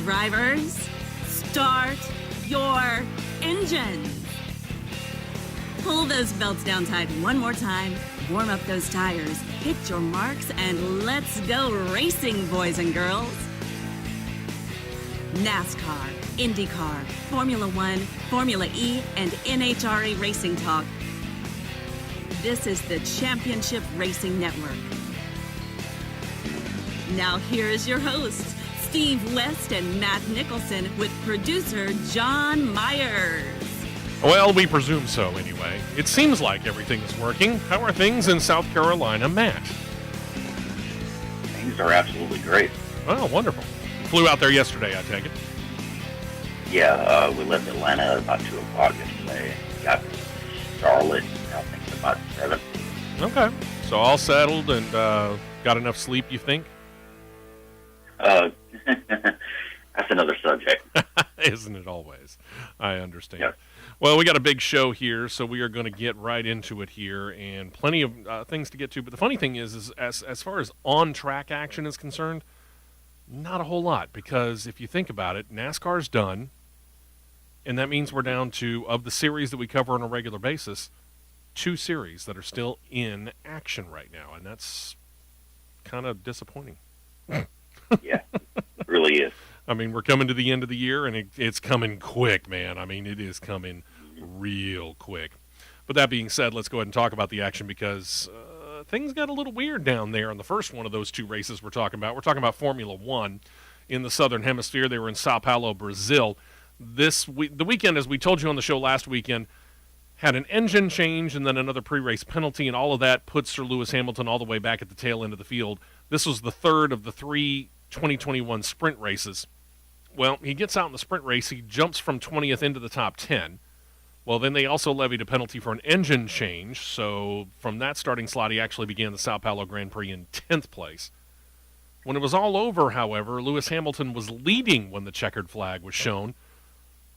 Drivers, start your engines. Pull those belts down tight one more time, warm up those tires, hit your marks, and let's go racing, boys and girls. NASCAR, Indycar, Formula One, Formula E, and NHRA Racing Talk. This is the Championship Racing Network. Now here's your hosts, Steve West and Matt Nicholson, with producer John Myers. Well, we presume so anyway. It seems like everything is working. How are things in South Carolina, Matt? Things are absolutely great. Oh, wonderful. Flew out there yesterday, I take it. Yeah, we left Atlanta about 2 o'clock yesterday. Got to Charlotte, I think, about 7. Okay. So all settled and got enough sleep, you think? That's another subject. Isn't it always? I understand. Yep. Well, we got a big show here, so we are going to get right into it here, and plenty of things to get to. But the funny thing is as far as on-track action is concerned, not a whole lot, because if you think about it, NASCAR's done, and that means we're down to, of the series that we cover on a regular basis, 2 series that are still in action right now, and that's kind of disappointing. Yeah, it really is. I mean, we're coming to the end of the year, and it's coming quick, man. I mean, it is coming real quick. But that being said, let's go ahead and talk about the action, because things got a little weird down there in the first one of those 2 races we're talking about. We're talking about Formula One in the Southern Hemisphere. They were in Sao Paulo, Brazil. The weekend, as we told you on the show last weekend, had an engine change and then another pre-race penalty, and all of that put Sir Lewis Hamilton all the way back at the tail end of the field. This was the third of the 3 2021 sprint races. Well, he gets out in the sprint race. He jumps from 20th into the top 10. Well, then they also levied a penalty for an engine change. So from that starting slot, he actually began the Sao Paulo Grand Prix in 10th place. When it was all over, however, Lewis Hamilton was leading when the checkered flag was shown.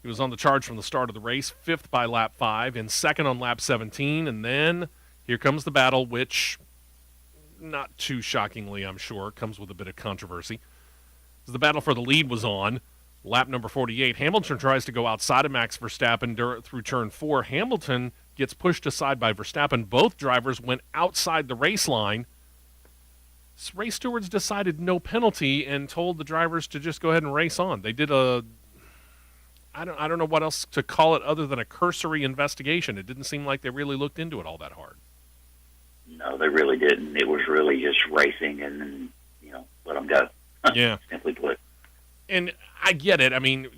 He was on the charge from the start of the race, 5th by lap 5, and 2nd on lap 17. And then here comes the battle, which, not too shockingly, I'm sure, comes with a bit of controversy. As the battle for the lead was on, lap number 48, Hamilton tries to go outside of Max Verstappen through turn 4. Hamilton gets pushed aside by Verstappen. Both drivers went outside the race line. Race stewards decided no penalty and told the drivers to just go ahead and race on. They did I don't know what else to call it other than a cursory investigation. It didn't seem like they really looked into it all that hard. No, they really didn't. It was really just racing and, let them go. Yeah. Simply put. And I get it. I mean,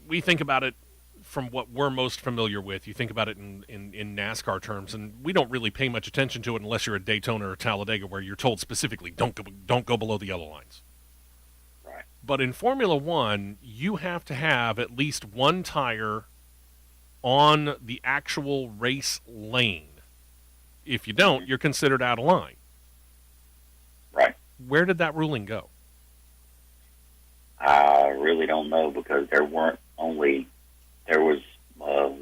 we think about it from what we're most familiar with. You think about it in NASCAR terms, and we don't really pay much attention to it unless you're at Daytona or Talladega, where you're told specifically, don't go below the yellow lines. Right. But in Formula One, you have to have at least one tire on the actual race lane. If you don't, you're considered out of line. Right. Where did that ruling go? I really don't know, because there was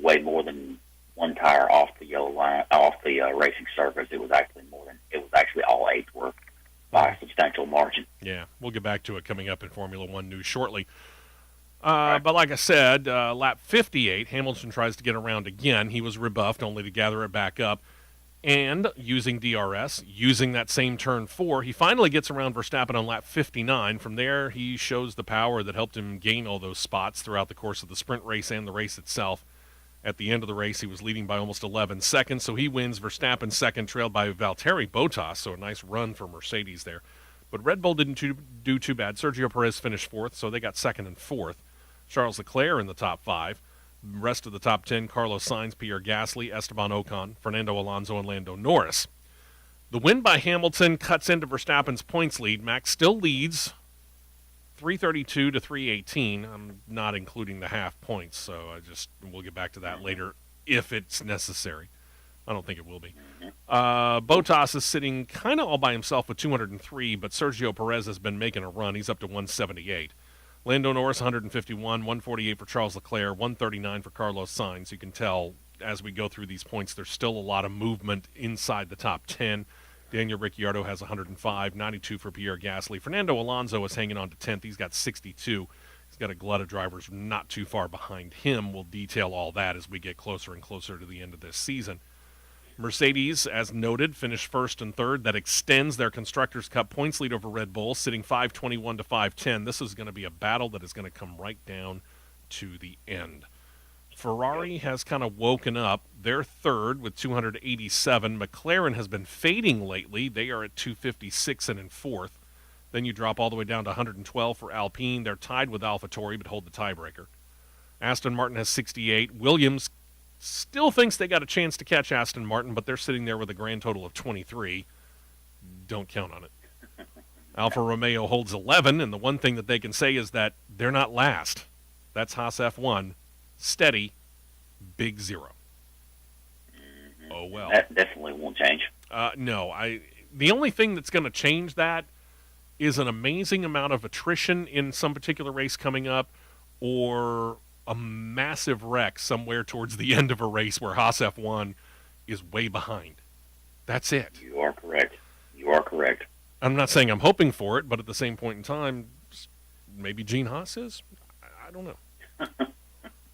way more than one tire off the yellow line, off the racing surface. It was actually all 8 were by a substantial margin. Yeah, we'll get back to it coming up in Formula One news shortly. But like I said, lap 58, Hamilton tries to get around again. He was rebuffed, only to gather it back up. And using DRS, using that same turn 4, he finally gets around Verstappen on lap 59. From there, he shows the power that helped him gain all those spots throughout the course of the sprint race and the race itself. At the end of the race, he was leading by almost 11 seconds, so he wins. Verstappen second, trailed by Valtteri Bottas, so a nice run for Mercedes there. But Red Bull didn't do too bad. Sergio Perez finished 4th, so they got 2nd and 4th. Charles Leclerc in the top 5. Rest of the top 10, Carlos Sainz, Pierre Gasly, Esteban Ocon, Fernando Alonso, and Lando Norris. The win by Hamilton cuts into Verstappen's points lead. Max still leads 332 to 318. I'm not including the half points, so we'll get back to that later if it's necessary. I don't think it will be. Bottas is sitting kind of all by himself with 203, but Sergio Perez has been making a run. He's up to 178. Lando Norris, 151, 148 for Charles Leclerc, 139 for Carlos Sainz. You can tell as we go through these points, there's still a lot of movement inside the top 10. Daniel Ricciardo has 105, 92 for Pierre Gasly. Fernando Alonso is hanging on to 10th. He's got 62. He's got a glut of drivers not too far behind him. We'll detail all that as we get closer and closer to the end of this season. Mercedes, as noted, finished first and third. That extends their Constructors' Cup points lead over Red Bull, sitting 521 to 510. This is going to be a battle that is going to come right down to the end. Ferrari has kind of woken up. They're third with 287. McLaren has been fading lately. They are at 256 and in fourth. Then you drop all the way down to 112 for Alpine. They're tied with AlphaTauri, but hold the tiebreaker. Aston Martin has 68. Williams still thinks they got a chance to catch Aston Martin, but they're sitting there with a grand total of 23. Don't count on it. Alfa Romeo holds 11, and the one thing that they can say is that they're not last. That's Haas F1. Steady, big zero. Oh, well. That definitely won't change. No. The only thing that's going to change that is an amazing amount of attrition in some particular race coming up, or a massive wreck somewhere towards the end of a race where Haas F1 is way behind. That's it. You are correct. You are correct. I'm not saying I'm hoping for it, but at the same point in time, maybe Gene Haas is? I don't know.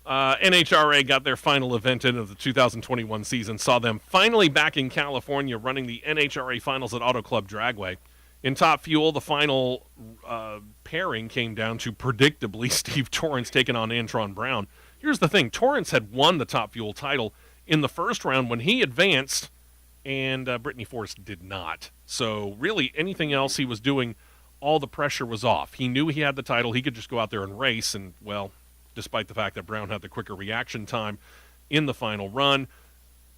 NHRA got their final event in of the 2021 season, saw them finally back in California running the NHRA finals at Auto Club Dragway. In Top Fuel, the final pairing came down to, predictably, Steve Torrence taking on Antron Brown. Here's the thing. Torrence had won the Top Fuel title in the first round when he advanced, and Brittany Force did not. So, really, anything else he was doing, all the pressure was off. He knew he had the title. He could just go out there and race, and, well, despite the fact that Brown had the quicker reaction time in the final run,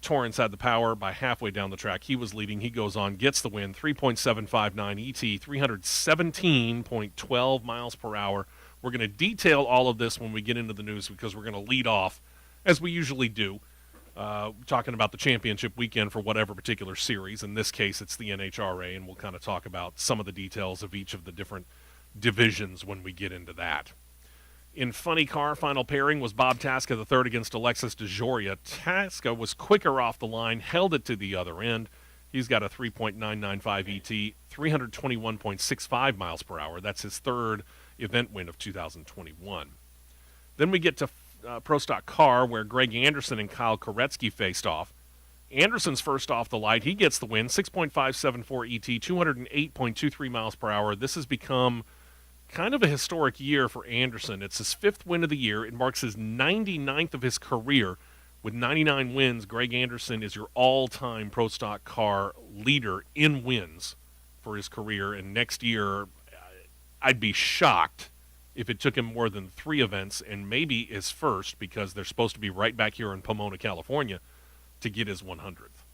Torrence had the power. By halfway down the track, he was leading. He goes on, gets the win, 3.759 ET, 317.12 miles per hour. We're going to detail all of this when we get into the news, because we're going to lead off, as we usually do, talking about the championship weekend for whatever particular series. In this case, it's the NHRA, and we'll kind of talk about some of the details of each of the different divisions when we get into that. In Funny Car, final pairing was Bob Tasca the third against Alexis DeJoria. Tasca was quicker off the line, held it to the other end. He's got a 3.995 ET, 321.65 miles per hour. That's his third event win of 2021. Then we get to Pro Stock Car, where Greg Anderson and Kyle Koretsky faced off. Anderson's first off the light. He gets the win, 6.574 ET, 208.23 miles per hour. This has become kind of a historic year for Anderson. It's his fifth win of the year. It marks his 99th of his career. With 99 wins, Greg Anderson is your all-time Pro Stock Car leader in wins for his career. And next year, I'd be shocked if it took him more than 3 events, and maybe his first, because they're supposed to be right back here in Pomona, California, to get his 100th.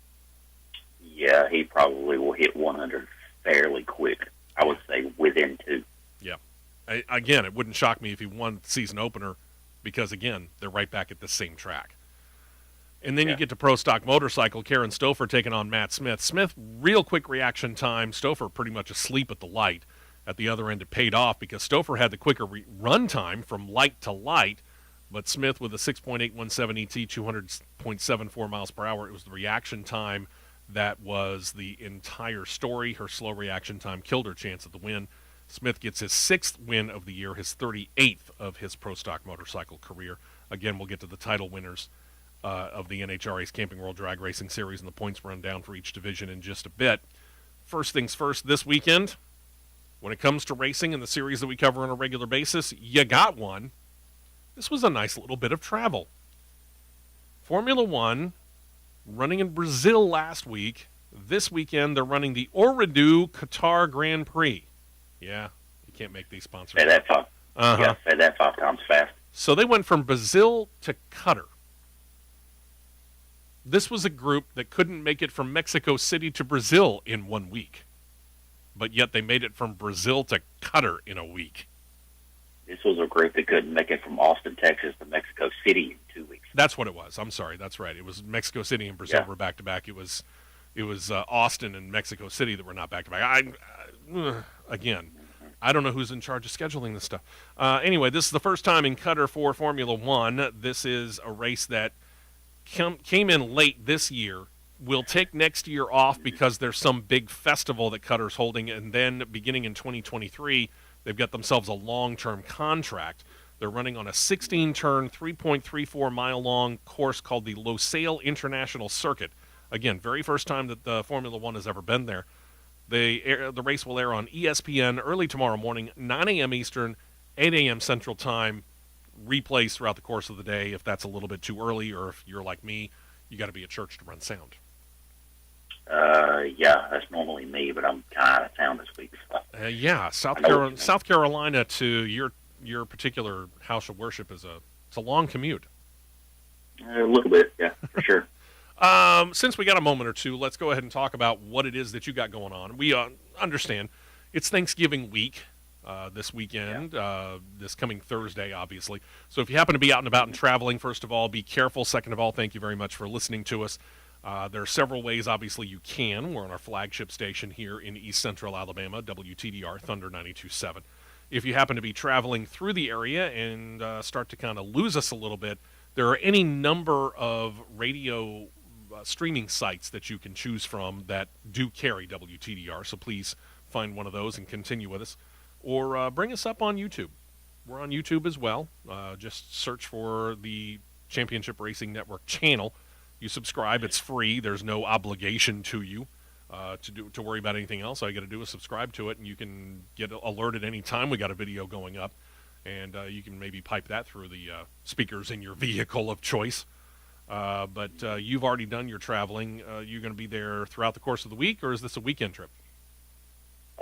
Yeah, he probably will hit 100 fairly quick. I would say within 2. Yeah. Again, it wouldn't shock me if he won the season opener, because, again, they're right back at the same track. And then you get to Pro Stock Motorcycle, Karen Stouffer taking on Matt Smith. Smith, real quick reaction time. Stouffer pretty much asleep at the light. At the other end, it paid off because Stouffer had the quicker run time from light to light, but Smith with a 6.817 ET, 200.74 miles per hour. It was the reaction time that was the entire story. Her slow reaction time killed her chance at the win. Smith gets his 6th win of the year, his 38th of his Pro Stock Motorcycle career. Again, we'll get to the title winners of the NHRA's Camping World Drag Racing Series and the points run down for each division in just a bit. First things first, this weekend, when it comes to racing and the series that we cover on a regular basis, you got one. This was a nice little bit of travel. Formula One, running in Brazil last week. This weekend, they're running the Ooredoo Qatar Grand Prix. Yeah, you can't make these sponsors. Say that 5. Yeah, say that 5 times fast. So they went from Brazil to Qatar. This was a group that couldn't make it from Mexico City to Brazil in 1 week. But yet they made it from Brazil to Qatar in a week. This was a group that couldn't make it from Austin, Texas to Mexico City in 2 weeks. That's what it was. I'm sorry. That's right. It was Mexico City and Brazil were back-to-back. It was Austin and Mexico City that were not back-to-back. Again, I don't know who's in charge of scheduling this stuff. Anyway, this is the first time in Qatar for Formula One. This is a race that came in late this year. We'll take next year off because there's some big festival that Qatar's holding, and then beginning in 2023, they've got themselves a long-term contract. They're running on a 16-turn, 3.34-mile-long course called the Losail International Circuit. Again, very first time that the Formula One has ever been there. The race will air on ESPN early tomorrow morning, 9 a.m. Eastern, 8 a.m. Central Time. Replays throughout the course of the day if that's a little bit too early, or if you're like me, you got to be at church to run sound. Yeah, that's normally me, but I'm kind of out of town this week. So. Yeah, South Carolina to your particular house of worship it's a long commute. A little bit, yeah, for sure. Since we got a moment or two, let's go ahead and talk about what it is that you got going on. We understand it's Thanksgiving week this weekend, this coming Thursday, obviously. So if you happen to be out and about and traveling, first of all, be careful. Second of all, thank you very much for listening to us. There are several ways, obviously, you can. We're on our flagship station here in East Central Alabama, WTDR Thunder 92.7. If you happen to be traveling through the area and start to kind of lose us a little bit, there are any number of radio streaming sites that you can choose from that do carry WTDR, so please find one of those and continue with us. Or bring us up on YouTube. We're on YouTube as well. Just search for the Championship Racing Network channel. You subscribe. It's free. There's no obligation to you to worry about anything else. All you got to do is subscribe to it, and you can get alerted any time we got a video going up. And you can maybe pipe that through the speakers in your vehicle of choice. But you've already done your traveling. You're going to be there throughout the course of the week, or is this a weekend trip?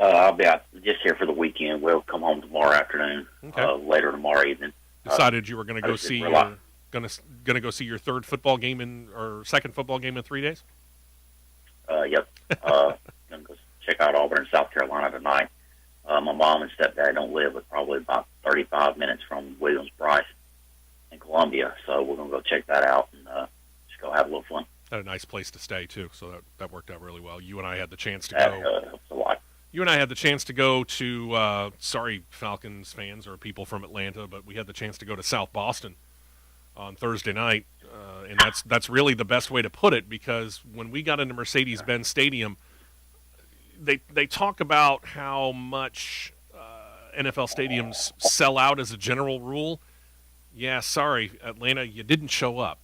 I'll be out just here for the weekend. We'll come home tomorrow afternoon, later tomorrow evening. Decided you were going to go see go see your third football game or second football game in 3 days? Yep. Going to go check out Auburn, South Carolina tonight. My mom and stepdad don't live but probably about 35 minutes from Williams-Brice in Columbia, so we're going to go check that out and just go have a little fun. Had a nice place to stay, too, so that worked out really well. You and I had the chance to go. That helps a lot. You and I had the chance to go to, sorry, Falcons fans or people from Atlanta, but we had the chance to go to South Boston on Thursday night, and that's really the best way to put it, because when we got into Mercedes-Benz Stadium, they talk about how much NFL stadiums sell out as a general rule. Yeah, sorry, Atlanta, you didn't show up.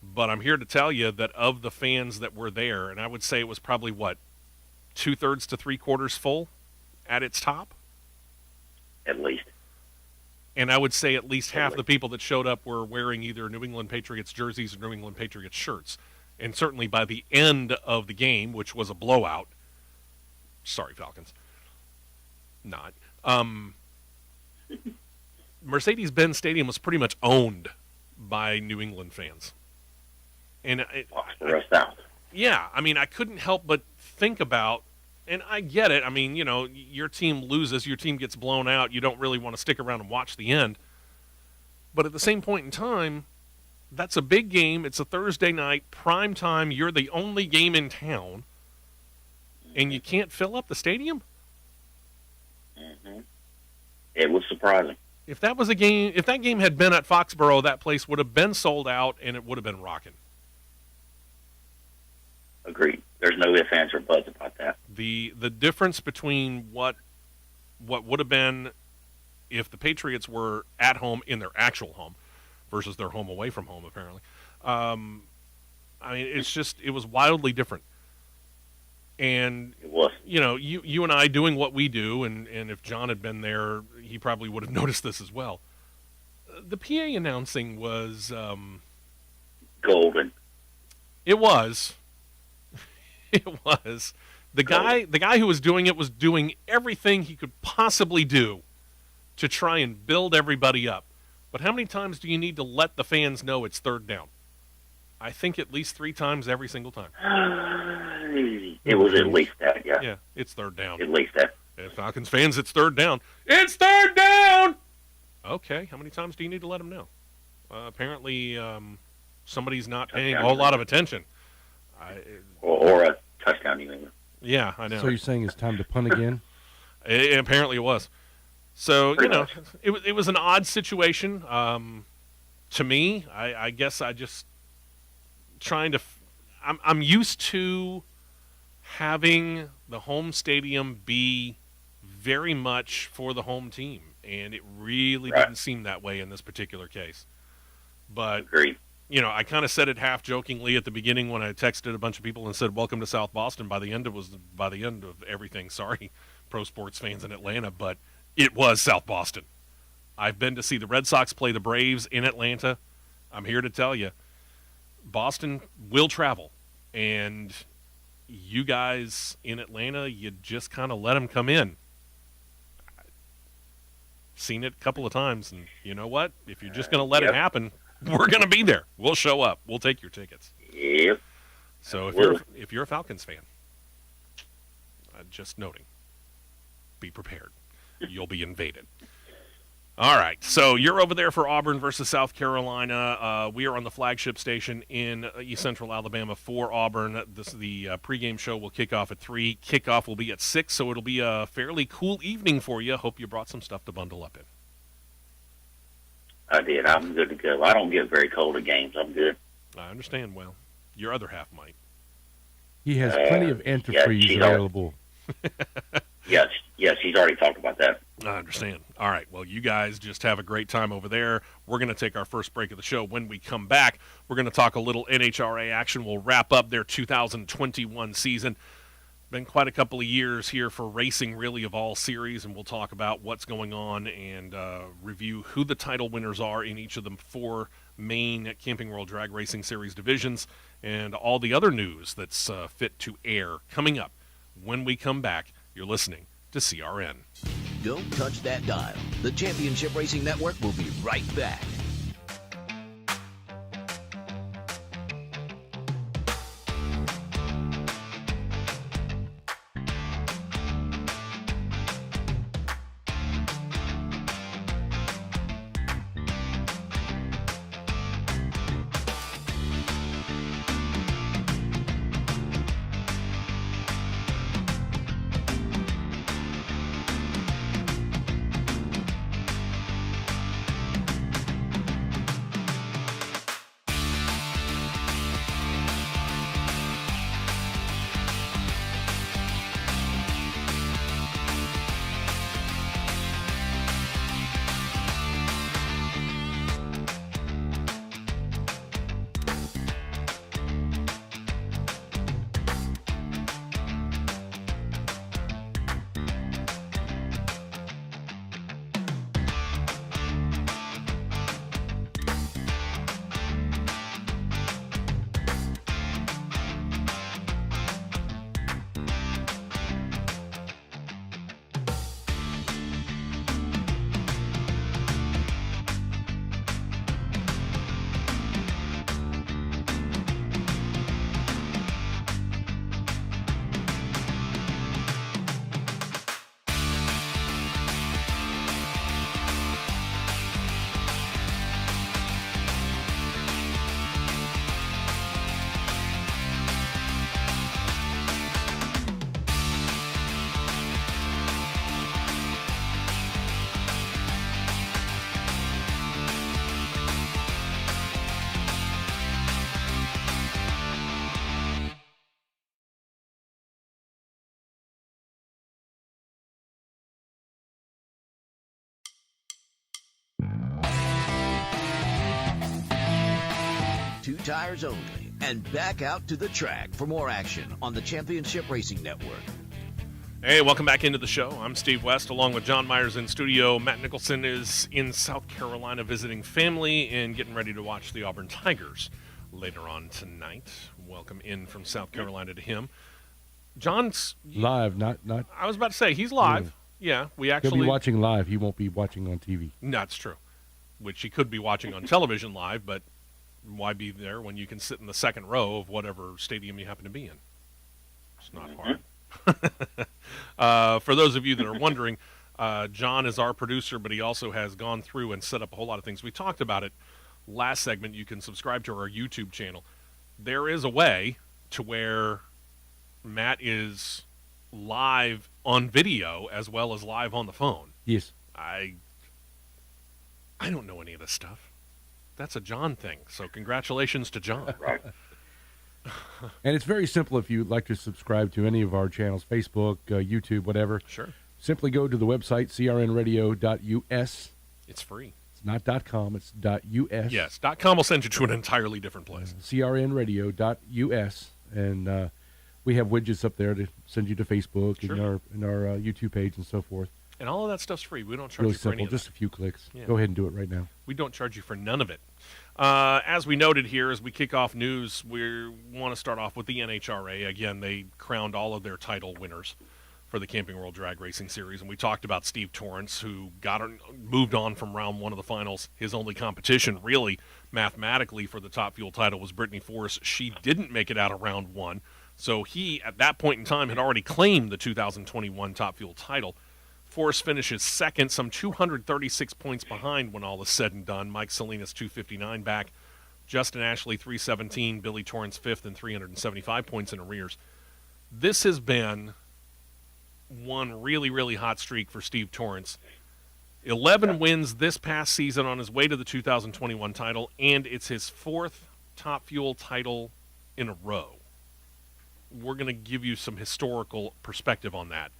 But I'm here to tell you that of the fans that were there, and I would say it was probably, 2/3 to 3/4 full at its top? At least. And I would say at least half the people that showed up were wearing either New England Patriots jerseys or New England Patriots shirts. And certainly by the end of the game, which was a blowout, sorry, Falcons, not, Mercedes-Benz Stadium was pretty much owned by New England fans. And yeah, I mean, I couldn't help but think about, and I get it, I mean, your team loses, your team gets blown out, you don't really want to stick around and watch the end. But at the same point in time, that's a big game, it's a Thursday night, prime time, you're the only game in town, and you can't fill up the stadium? Mm-hmm. It was surprising. If that game had been at Foxborough, that place would have been sold out, and it would have been rocking. Agreed. There's no ifs, ands, or buts about that. The difference between what would have been if the Patriots were at home in their actual home versus their home away from home, apparently. I mean, it was wildly different. And it was. You and I doing what we do, and if John had been there, he probably would have noticed this as well. The PA announcing was golden. It was. It was. The guy who was doing it was doing everything he could possibly do to try and build everybody up. But how many times do you need to let the fans know it's third down? I think at least 3 times every single time. It was at least that, yeah. Yeah, it's third down. At least that. Falcons fans, it's third down. It's third down! Okay, how many times do you need to let them know? Apparently, somebody's not paying a whole lot of attention. Or a touchdown, New England. Yeah, I know. So you're saying it's time to punt again? Apparently it was. So, Pretty much. it was an odd situation. To me, I guess I just trying to I'm used to having the home stadium be very much for the home team, and it really Right. didn't seem that way in this particular case. But Agreed. I kind of said it half jokingly at the beginning when I texted a bunch of people and said, "Welcome to South Boston." By the end of everything, sorry, pro sports fans in Atlanta, but it was South Boston. I've been to see the Red Sox play the Braves in Atlanta. I'm here to tell you, Boston will travel, and you guys in Atlanta, you just kind of let them come in. Seen it a couple of times, and you know what? If you're just going to let it happen, we're going to be there. We'll show up. We'll take your tickets. Yep. So if you're a Falcons fan, just noting, be prepared. You'll be invaded. All right, so you're over there for Auburn versus South Carolina. We are on the flagship station in East Central Alabama for Auburn. The pregame show will kick off at 3. Kickoff will be at 6, so it'll be a fairly cool evening for you. Hope you brought some stuff to bundle up in. I did. I'm good to go. I don't get very cold at games. I'm good. I understand. Well, your other half might. He has plenty of antifreeze available. Yes, he's already talked about that. I understand. All right. Well, you guys just have a great time over there. We're going to take our first break of the show. When we come back, we're going to talk a little NHRA action. We'll wrap up their 2021 season. Been quite a couple of years here for racing, really, of all series, and we'll talk about what's going on and review who the title winners are in each of the 4 main Camping World Drag Racing Series divisions and all the other news that's fit to air coming up. When we come back, you're listening to CRN. Don't touch that dial. The Championship Racing Network will be right back. Two tires only, and back out to the track for more action on the Championship Racing Network. Hey, welcome back into the show. I'm Steve West, along with John Myers in studio. Matt Nicholson is in South Carolina visiting family and getting ready to watch the Auburn Tigers later on tonight. Welcome in from South Carolina to him. John's Live, not. I was about to say he's live. Yeah, we actually. He'll be watching live. He won't be watching on TV. That's true. Which he could be watching on television live, but why be there when you can sit in the second row of whatever stadium you happen to be in? It's not hard. For those of you that are wondering, John is our producer, but he also has gone through and set up a whole lot of things. We talked about it last segment. You can subscribe to our YouTube channel. There is a way to where Matt is live on video as well as live on the phone. Yes. I don't know any of this stuff. That's a John thing. So congratulations to John. Right. And it's very simple if you'd like to subscribe to any of our channels, Facebook, YouTube, whatever. Sure. Simply go to the website, crnradio.us. It's free. It's not .com, it's .us. Yes, .com will send you to an entirely different place. crnradio.us, and we have widgets up there to send you to Facebook and our YouTube page and so forth. And all of that stuff's free. We don't charge Really you for simple, any of just that. a few clicks. Yeah. Go ahead and do it right now. We don't charge you for none of it. As we noted here, as we kick off news, we want to start off with the NHRA. Again, they crowned all of their title winners for the Camping World Drag Racing Series. And we talked about Steve Torrence, who moved on from round one of the finals. His only competition, really, mathematically, for the Top Fuel title was Brittany Force. She didn't make it out of round one. So he, at that point in time, had already claimed the 2021 Top Fuel title. Force finishes second, some 236 points behind when all is said and done. Mike Salinas, 259 back. Justin Ashley, 317. Billy Torrance, fifth, and 375 points in arrears. This has been one really, really hot streak for Steve Torrance. 11 wins this past season on his way to the 2021 title, and it's his fourth Top Fuel title in a row. We're going to give you some historical perspective on that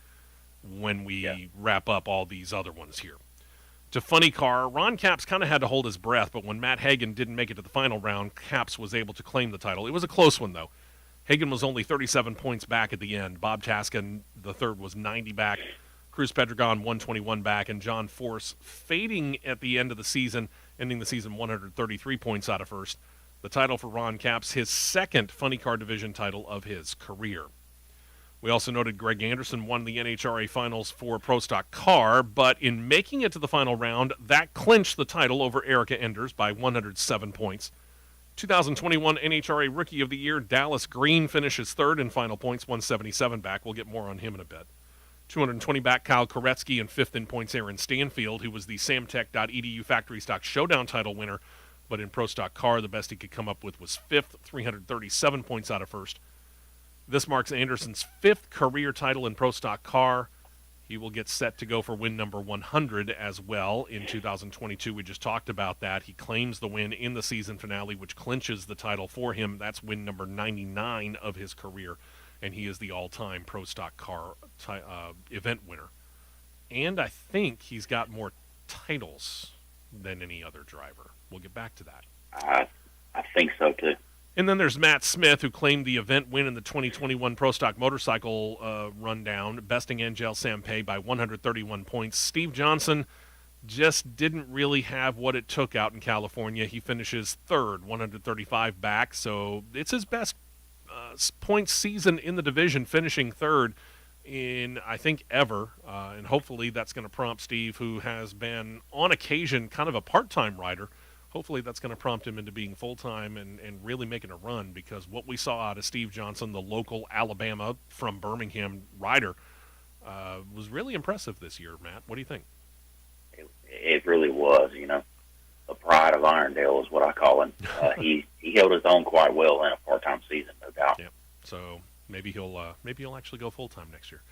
when we wrap up all these other ones here. To Funny Car, Ron Capps kind of had to hold his breath, but when Matt Hagan didn't make it to the final round, Capps was able to claim the title. It was a close one, though. Hagan was only 37 points back at the end. Bob Taskin, the third, was 90 back. Cruz Pedregon, 121 back. And John Force fading at the end of the season, ending the season 133 points out of first. The title for Ron Capps, his second Funny Car division title of his career. We also noted Greg Anderson won the NHRA finals for Pro Stock Car, but in making it to the final round, that clinched the title over Erica Enders by 107 points. 2021 NHRA Rookie of the Year, Dallas Green finishes third in final points, 177 back. We'll get more on him in a bit. 220 back Kyle Koretsky, and fifth in points Aaron Stanfield, who was the Samtech.edu Factory Stock Showdown title winner, but in Pro Stock Car, the best he could come up with was fifth, 337 points out of first. This marks Anderson's fifth career title in Pro Stock Car. He will get set to go for win number 100 as well in 2022. We just talked about that. He claims the win in the season finale, which clinches the title for him. That's win number 99 of his career, and he is the all-time Pro Stock Car event winner. And I think he's got more titles than any other driver. We'll get back to that. I think so, too. And then there's Matt Smith, who claimed the event win in the 2021 Pro Stock Motorcycle rundown, besting Angel Sampey by 131 points. Steve Johnson just didn't really have what it took out in California. He finishes third, 135 back, so it's his best points season in the division, finishing third in, I think, ever. And hopefully that's going to prompt Steve, who has been, on occasion, kind of a part-time rider. Hopefully that's going to prompt him into being full-time and really making a run, because what we saw out of Steve Johnson, the local Alabama from Birmingham rider, was really impressive this year. Matt, what do you think? It really was, the pride of Irondale is what I call him. He held his own quite well in a part-time season, no doubt. Yeah. So maybe he'll actually go full-time next year.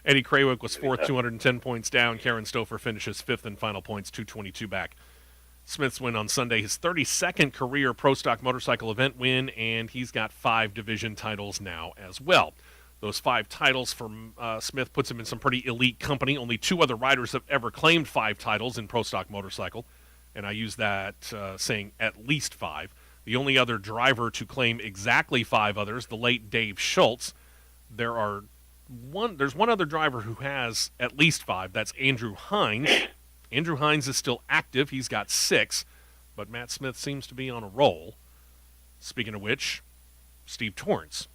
Eddie Krawick was fourth, 210 points down. Karen Stouffer finishes fifth in final points, 222 back. Smith's win on Sunday, his 32nd career Pro Stock Motorcycle event win, and he's got 5 division titles now as well. Those 5 titles from Smith puts him in some pretty elite company. Only 2 other riders have ever claimed 5 titles in Pro Stock Motorcycle, and I use that saying at least 5. The only other driver to claim exactly 5 others, the late Dave Schultz. There's one other driver who has at least 5. That's Andrew Hines. Andrew Hines is still active. He's got 6, but Matt Smith seems to be on a roll. Speaking of which, Steve Torrence.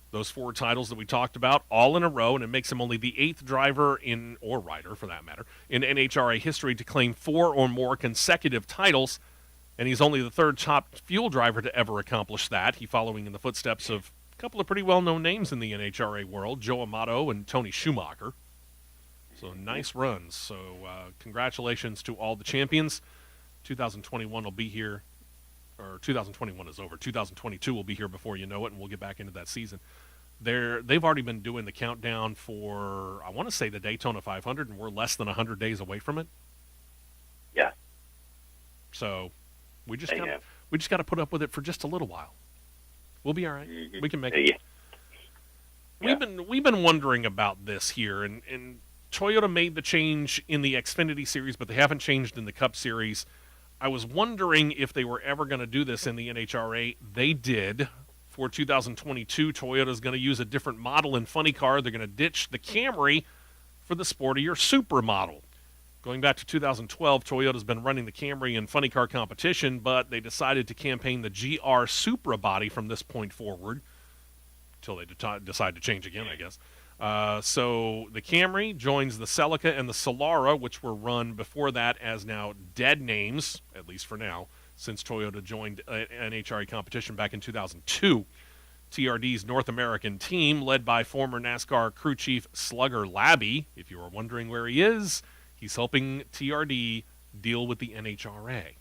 Those 4 titles that we talked about, all in a row, and it makes him only the 8th driver or rider, for that matter, in NHRA history to claim 4 or more consecutive titles, and he's only the 3rd top fuel driver to ever accomplish that. He following in the footsteps of a couple of pretty well-known names in the NHRA world, Joe Amato and Tony Schumacher. So nice runs. So congratulations to all the champions. 2021 will be here, or 2021 is over. 2022 will be here before you know it, and we'll get back into that season. They've already been doing the countdown for, I want to say, the Daytona 500, and we're less than 100 days away from it. Yeah. So we just got to put up with it for just a little while. We'll be all right. We can make it. Yeah. We've been wondering about this here, and Toyota made the change in the Xfinity Series, but they haven't changed in the Cup Series. I was wondering if they were ever going to do this in the NHRA. They did. For 2022, Toyota's going to use a different model in Funny Car. They're going to ditch the Camry for the sportier Supra model. Going back to 2012, Toyota's been running the Camry in Funny Car competition, but they decided to campaign the GR Supra body from this point forward, until they decide to change again, I guess. So the Camry joins the Celica and the Solara, which were run before that as now dead names, at least for now, since Toyota joined NHRA competition back in 2002. TRD's North American team, led by former NASCAR crew chief Slugger Labby. If you were wondering where he is, he's helping TRD deal with the NHRA.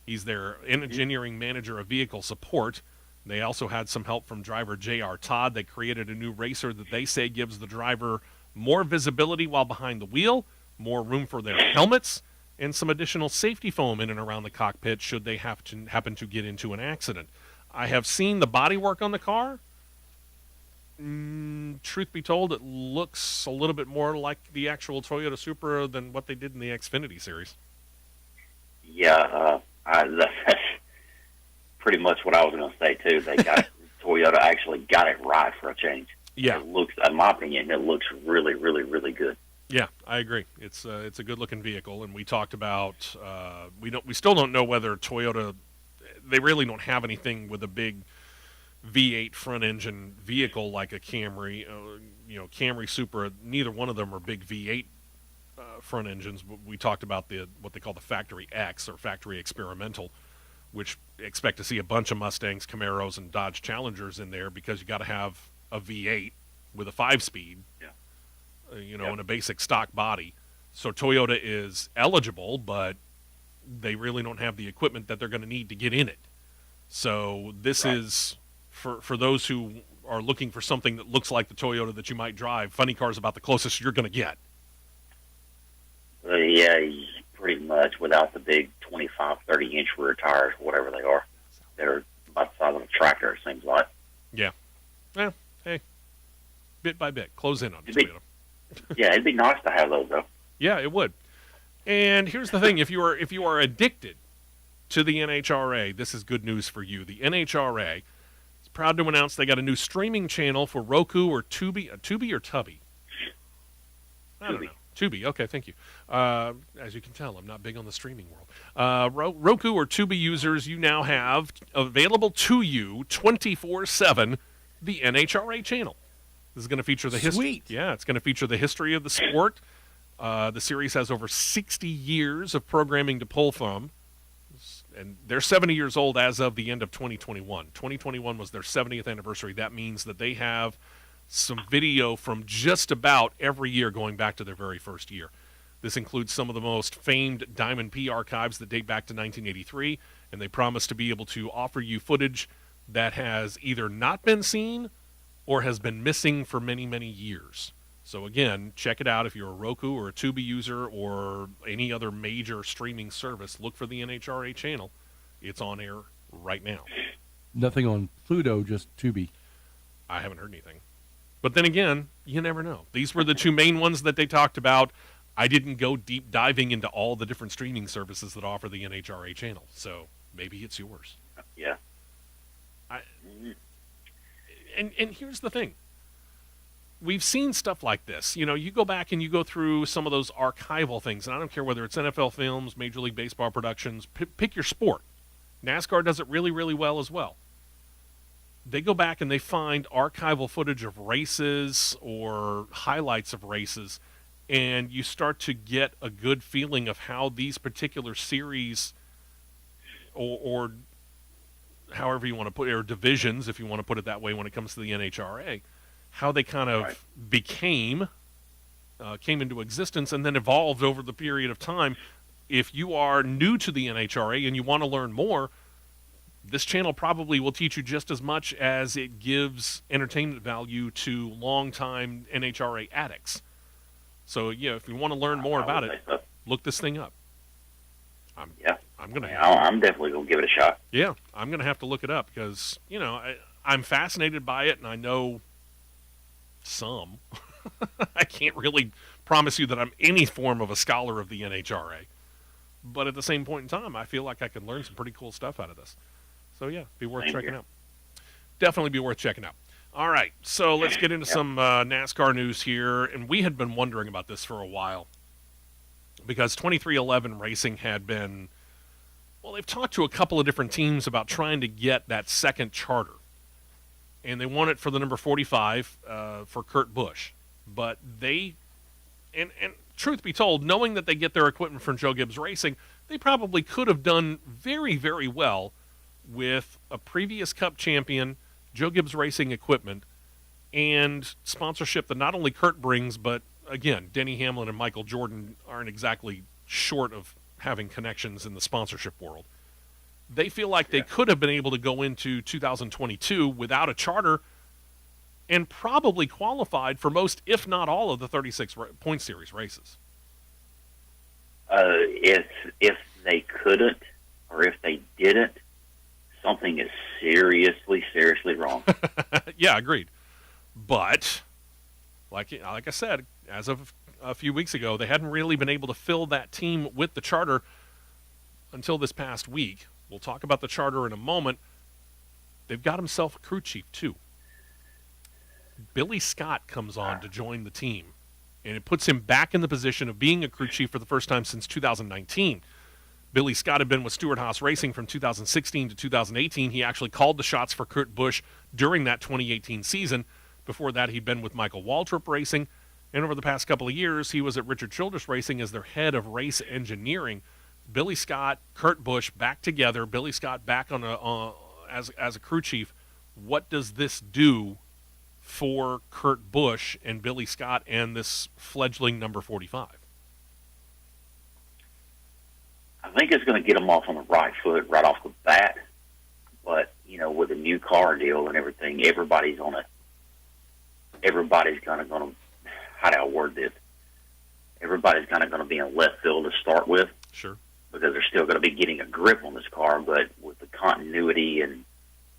He's their engineering manager of vehicle support. They also had some help from driver J.R. Todd. They created a new racer that they say gives the driver more visibility while behind the wheel, more room for their helmets, and some additional safety foam in and around the cockpit should they happen to get into an accident. I have seen the bodywork on the car. Truth be told, it looks a little bit more like the actual Toyota Supra than what they did in the Xfinity Series. Yeah, that's pretty much what I was going to say, too. They got Toyota actually got it right for a change. Yeah. It looks, in my opinion, it looks really, really, really good. Yeah, I agree. It's a good-looking vehicle, and we talked about we still don't know whether Toyota, they really don't have anything with a big V8 front-engine vehicle like a Camry. Camry, Supra, neither one of them are big V8 front engines. But we talked about what they call the Factory X or Factory Experimental, which expect to see a bunch of Mustangs, Camaros, and Dodge Challengers in there because you got to have a V8 with a 5-speed. Yeah. In a basic stock body. So Toyota is eligible, but they really don't have the equipment that they're going to need to get in it. So this is, for those who are looking for something that looks like the Toyota that you might drive, Funny Car is about the closest you're going to get. Yeah, pretty much, without the big 25, 30-inch rear tires, whatever they are. They're about the size of a tractor, it seems like. Yeah. Well, hey, bit by bit, close in on Toyota. Yeah, it'd be nice to have those, though. Yeah, it would. And here's the thing: if you are addicted to the NHRA, this is good news for you. The NHRA is proud to announce they got a new streaming channel for Roku or Tubi. Tubi or Tubby? I don't know. Tubi. Okay, thank you. As you can tell, I'm not big on the streaming world. Roku or Tubi users, you now have available to you 24/7 the NHRA channel. This is going to feature the history. Yeah, it's going to feature the history of the sport. The series has over 60 years of programming to pull from, and they're 70 years old as of the end of 2021. 2021 was their 70th anniversary. That means that they have some video from just about every year going back to their very first year. This includes some of the most famed Diamond P archives that date back to 1983, and they promise to be able to offer you footage that has either not been seen or has been missing for many, many years. So again, check it out if you're a Roku or a Tubi user or any other major streaming service. Look for the NHRA channel. It's on air right now. Nothing on Pluto, just Tubi. I haven't heard anything. But then again, you never know. These were the two main ones that they talked about. I didn't go deep diving into all the different streaming services that offer the NHRA channel. So maybe it's yours. Yeah. And here's the thing. We've seen stuff like this. You go back and you go through some of those archival things, and I don't care whether it's NFL films, Major League Baseball productions, pick your sport. NASCAR does it really, really well as well. They go back and they find archival footage of races or highlights of races, and you start to get a good feeling of how these particular series or however you want to put it, or divisions, if you want to put it that way when it comes to the NHRA, how they kind of came into existence and then evolved over the period of time. If you are new to the NHRA and you want to learn more, this channel probably will teach you just as much as it gives entertainment value to longtime NHRA addicts. So, if you want to learn more about it, look this thing up. I'm definitely going to give it a shot. Yeah, I'm going to have to look it up because, I'm fascinated by it, and I know some. I can't really promise you that I'm any form of a scholar of the NHRA. But at the same point in time, I feel like I can learn some pretty cool stuff out of this. So, yeah, be worth checking out. Definitely be worth checking out. All right, so let's get into some NASCAR news here. And we had been wondering about this for a while because 2311 Racing had been, well, they've talked to a couple of different teams about trying to get that second charter. And they want it for the number 45 for Kurt Busch. But they, and truth be told, knowing that they get their equipment from Joe Gibbs Racing, they probably could have done very, very well with a previous Cup champion, Joe Gibbs Racing equipment, and sponsorship that not only Kurt brings, but, again, Denny Hamlin and Michael Jordan aren't exactly short of having connections in the sponsorship world. They feel like they could have been able to go into 2022 without a charter and probably qualified for most, if not all, of the 36 point series races. If they couldn't, or if they didn't, something is seriously wrong. Yeah, agreed. But, like I said, as of a few weeks ago, they hadn't really been able to fill that team with the charter until this past week. We'll talk about the charter in a moment. They've got himself a crew chief, too. Billy Scott comes on to join the team, and it puts him back in the position of being a crew chief for the first time since 2019. Billy Scott had been with Stewart-Haas Racing from 2016 to 2018. He actually called the shots for Kurt Busch during that 2018 season. Before that, he'd been with Michael Waltrip Racing, and over the past couple of years, he was at Richard Childress Racing as their head of race engineering. Billy Scott, Kurt Busch back together. Billy Scott back on as a crew chief. What does this do for Kurt Busch and Billy Scott and this fledgling number 45? I think it's going to get them off on the right foot right off the bat. But, with a new car deal and everything, everybody's going to, how do I word this? Everybody's kind of going to be in left field to start with. Sure. Because they're still going to be getting a grip on this car, but with the continuity and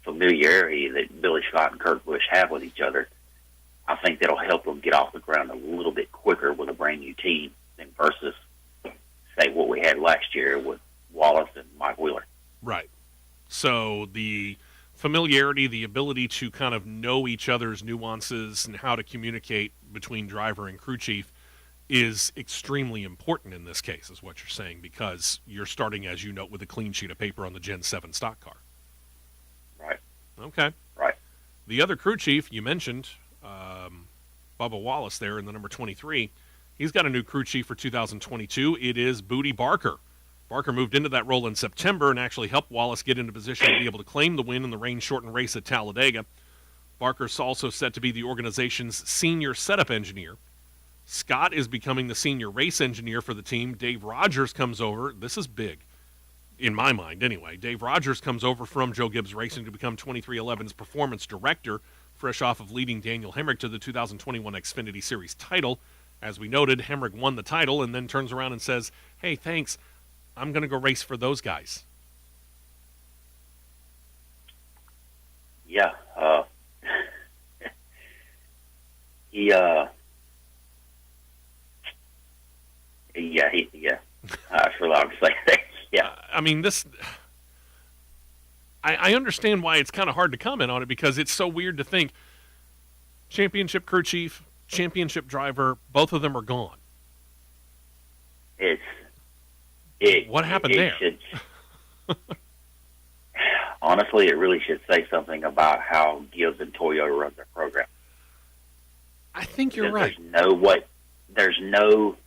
familiarity that Billy Scott and Kurt Busch have with each other, I think that'll help them get off the ground a little bit quicker with a brand new team than versus, say, what we had last year with Wallace and Mike Wheeler. Right. So the familiarity, the ability to kind of know each other's nuances and how to communicate between driver and crew chief is extremely important in this case, is what you're saying, because you're starting, as you note, with a clean sheet of paper on the Gen 7 stock car. Right. Okay. Right. The other crew chief you mentioned, Bubba Wallace there in the number 23, he's got a new crew chief for 2022. It is Booty Barker. Barker moved into that role in September and actually helped Wallace get into position to be able to claim the win in the rain-shortened race at Talladega. Barker's also set to be the organization's senior setup engineer. Scott is becoming the senior race engineer for the team. Dave Rogers comes over. This is big, in my mind anyway. Dave Rogers comes over from Joe Gibbs Racing to become 2311's performance director, fresh off of leading Daniel Hemrick to the 2021 Xfinity Series title. As we noted, Hemrick won the title and then turns around and says, hey, thanks, I'm going to go race for those guys. Yeah. Yeah. That's what I would say. Yeah. I mean, this. I understand why it's kind of hard to comment on it because it's so weird to think championship crew chief, championship driver, both of them are gone. What happened there? Honestly, it really should say something about how Gibbs and Toyota run their program. I think you're right. There's no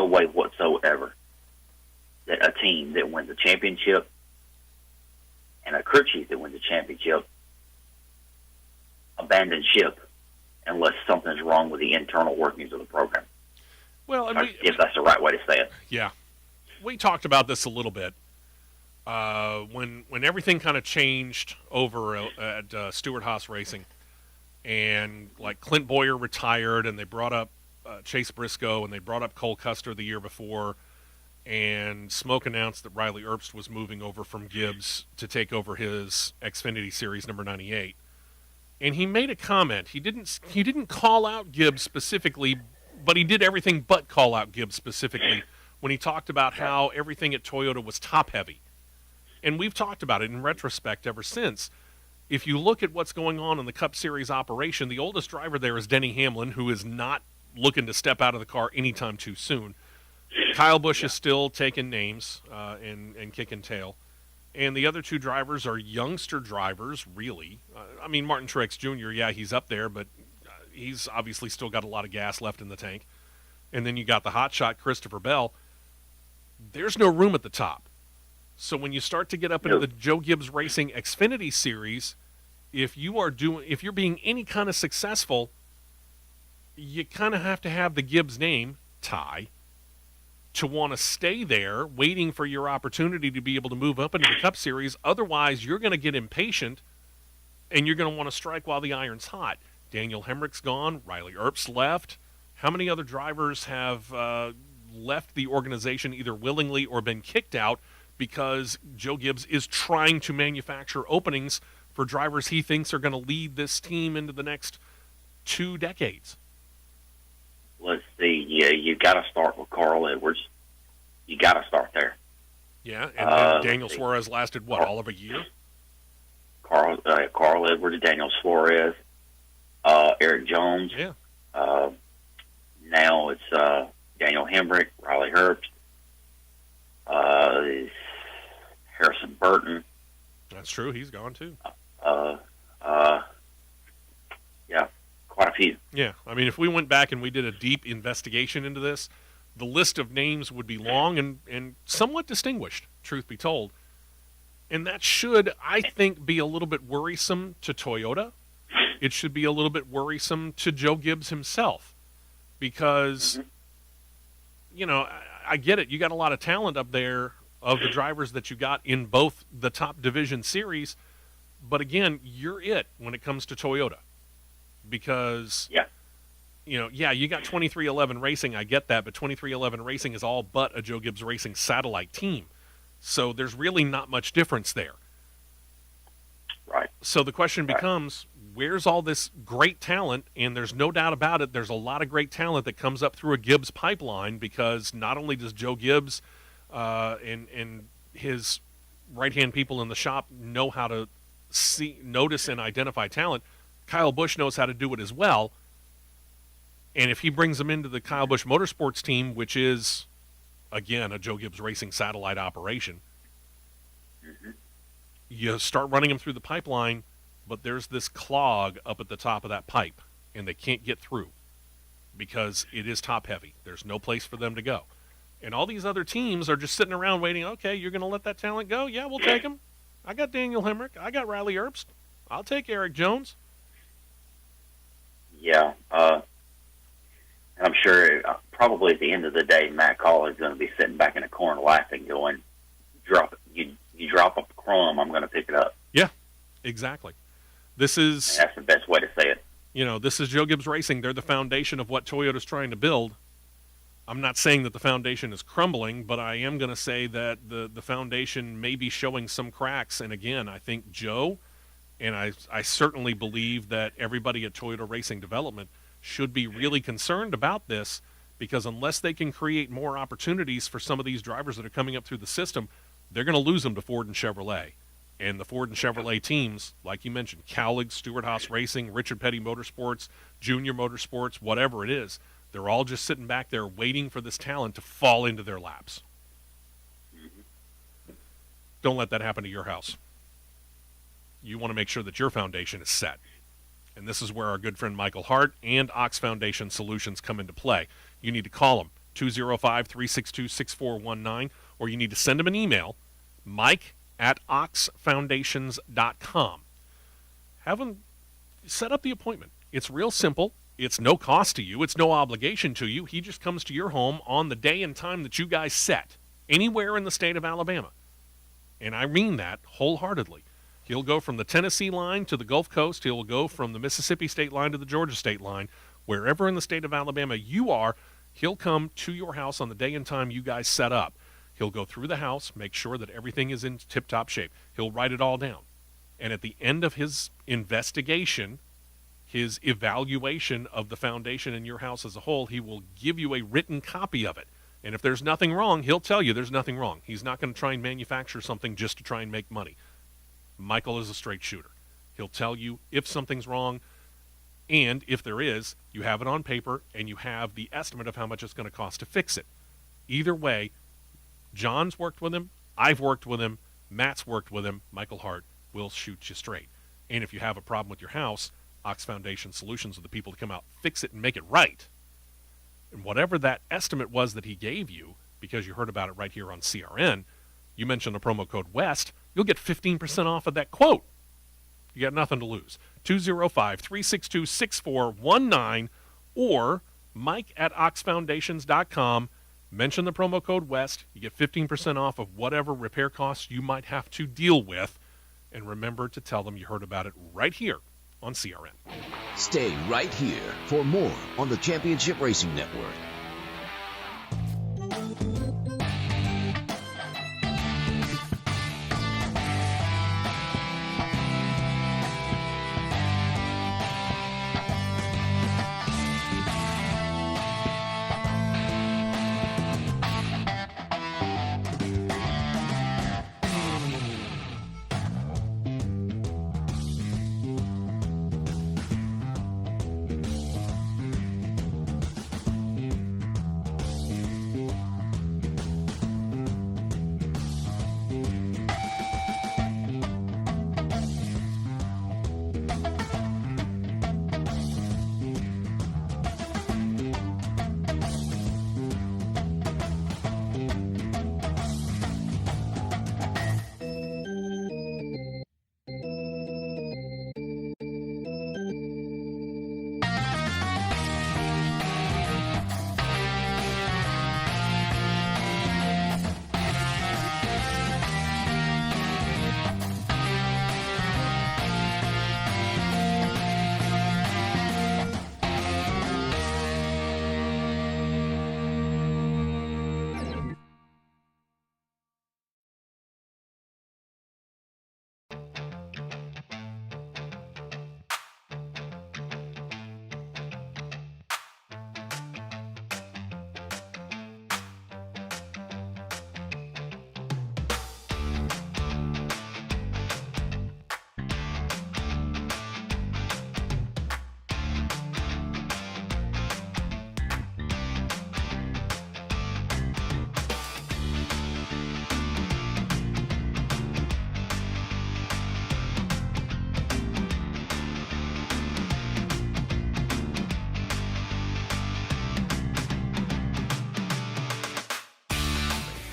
way whatsoever that a team that wins a championship and a crew chief that wins a championship abandon ship unless something's wrong with the internal workings of the program. Well, if that's the right way to say it. Yeah. We talked about this a little bit. When everything kind of changed over at Stewart-Haas Racing and like Clint Boyer retired and they brought up Chase Briscoe and they brought up Cole Custer the year before, and Smoke announced that Riley Earpst was moving over from Gibbs to take over his Xfinity Series number 98. And he made a comment. He didn't call out Gibbs specifically, but he did everything but call out Gibbs specifically when he talked about how everything at Toyota was top-heavy. And we've talked about it in retrospect ever since. If you look at what's going on in the Cup Series operation, the oldest driver there is Denny Hamlin, who is not looking to step out of the car anytime too soon. Kyle Busch is still taking names and kicking tail. And the other two drivers are youngster drivers, really. I mean, Martin Truex Jr., yeah, he's up there, but he's obviously still got a lot of gas left in the tank. And then you got the hotshot Christopher Bell. There's no room at the top. So when you start to get up into the Joe Gibbs Racing Xfinity Series, if you're being any kind of successful, you kind of have to have the Gibbs name, Ty, to want to stay there waiting for your opportunity to be able to move up into the Cup Series. Otherwise, you're going to get impatient, and you're going to want to strike while the iron's hot. Daniel Hemrick's gone. Riley Earp's left. How many other drivers have left the organization either willingly or been kicked out because Joe Gibbs is trying to manufacture openings for drivers he thinks are going to lead this team into the next 2 decades? Let's see. Yeah, you got to start with Carl Edwards. You got to start there. Yeah, and then Daniel Suarez lasted, all of a year? Carl Edwards, Daniel Suarez, Eric Jones. Yeah. Now it's Daniel Hemrick, Riley Herbst, Harrison Burton. That's true. He's gone too. Yeah, quite a few. Yeah, I mean, if we went back and we did a deep investigation into this, the list of names would be long and somewhat distinguished, truth be told. And that should, I think, be a little bit worrisome to Toyota. It should be a little bit worrisome to Joe Gibbs himself because, I get it. You got a lot of talent up there of the drivers that you got in both the top division series. But again, you're it when it comes to Toyota because, you got 2311 Racing. I get that. But 2311 Racing is all but a Joe Gibbs Racing satellite team. So there's really not much difference there. Right. So the question becomes, where's all this great talent? And there's no doubt about it, there's a lot of great talent that comes up through a Gibbs pipeline because not only does Joe Gibbs and his right-hand people in the shop know how to notice and identify talent, Kyle Busch knows how to do it as well. And if he brings them into the Kyle Busch Motorsports team, which is, again, a Joe Gibbs Racing satellite operation, you start running them through the pipeline, but there's this clog up at the top of that pipe, and they can't get through because it is top-heavy. There's no place for them to go. And all these other teams are just sitting around waiting, okay, you're going to let that talent go? Yeah, we'll take him. I got Daniel Hemrick. I got Riley Earpst. I'll take Eric Jones. Yeah. I'm sure probably at the end of the day, Matt Call is going to be sitting back in the corner laughing, going, you drop a crumb, I'm going to pick it up. Yeah, exactly. That's the best way to say it. This is Joe Gibbs Racing. They're the foundation of what Toyota's trying to build. I'm not saying that the foundation is crumbling, but I am going to say that the foundation may be showing some cracks. And again, I think Joe, and I certainly believe that everybody at Toyota Racing Development should be really concerned about this, because unless they can create more opportunities for some of these drivers that are coming up through the system, they're going to lose them to Ford and Chevrolet. And the Ford and Chevrolet teams, like you mentioned, Cowlig, Stewart-Haas Racing, Richard Petty Motorsports, Junior Motorsports, whatever it is, they're all just sitting back there waiting for this talent to fall into their laps. Don't let that happen to your house. You want to make sure that your foundation is set. And this is where our good friend Michael Hart and Ox Foundation Solutions come into play. You need to call them, 205-362-6419, or you need to send them an email, mike@oxfoundations.com. Have them set up the appointment. It's real simple. It's no cost to you. It's no obligation to you. He just comes to your home on the day and time that you guys set, anywhere in the state of Alabama. And I mean that wholeheartedly. He'll go from the Tennessee line to the Gulf Coast. He'll go from the Mississippi state line to the Georgia state line. Wherever in the state of Alabama you are, he'll come to your house on the day and time you guys set up. He'll go through the house, make sure that everything is in tip-top shape. He'll write it all down. And at the end of his investigation, his evaluation of the foundation and your house as a whole. He will give you a written copy of it. And if there's nothing wrong, he'll tell you there's nothing wrong. He's not going to try and manufacture something just to try and make money. Michael is a straight shooter. He'll tell you if something's wrong, and if there is, you have it on paper, and you have the estimate of how much it's going to cost to fix it. Either way, John's worked with him, I've worked with him, Matt's worked with him, Michael Hart will shoot you straight. And if you have a problem with your house, Ox Foundation Solutions are the people to come out, fix it, and make it right. And whatever that estimate was that he gave you, because you heard about it right here on CRN, you mentioned the promo code WEST, you'll get 15% off of that quote. You got nothing to lose. 205-362-6419 or Mike at oxfoundations.com. Mention the promo code WEST. You get 15% off of whatever repair costs you might have to deal with. And remember to tell them you heard about it right here on CRN. Stay right here for more on the Championship Racing Network.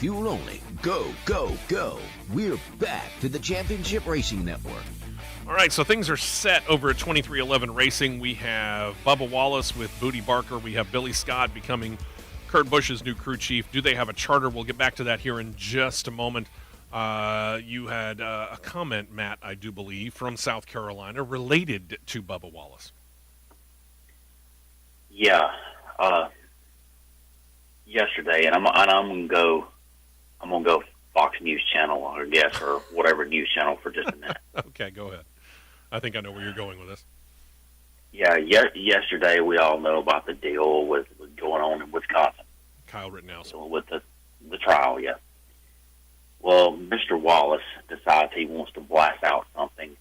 Fuel only. Go, go, go. We're back to the Championship Racing Network. All right, so things are set over at 2311 Racing. We have Bubba Wallace with Booty Barker. We have Billy Scott becoming Kurt Busch's new crew chief. Do they have a charter? We'll get back to that here in just a moment. You had a comment, Matt, I do believe, from South Carolina related to Bubba Wallace. Yeah, yesterday, and I'm gonna go Fox News Channel, I guess, or whatever news channel for just a minute. Okay, go ahead. I think I know where you're going with this. Yeah, yesterday we all know about the deal with going on in Wisconsin. Kyle Rittenhouse. With the trial, yeah. Well, Mr. Wallace decides he wants to blast out something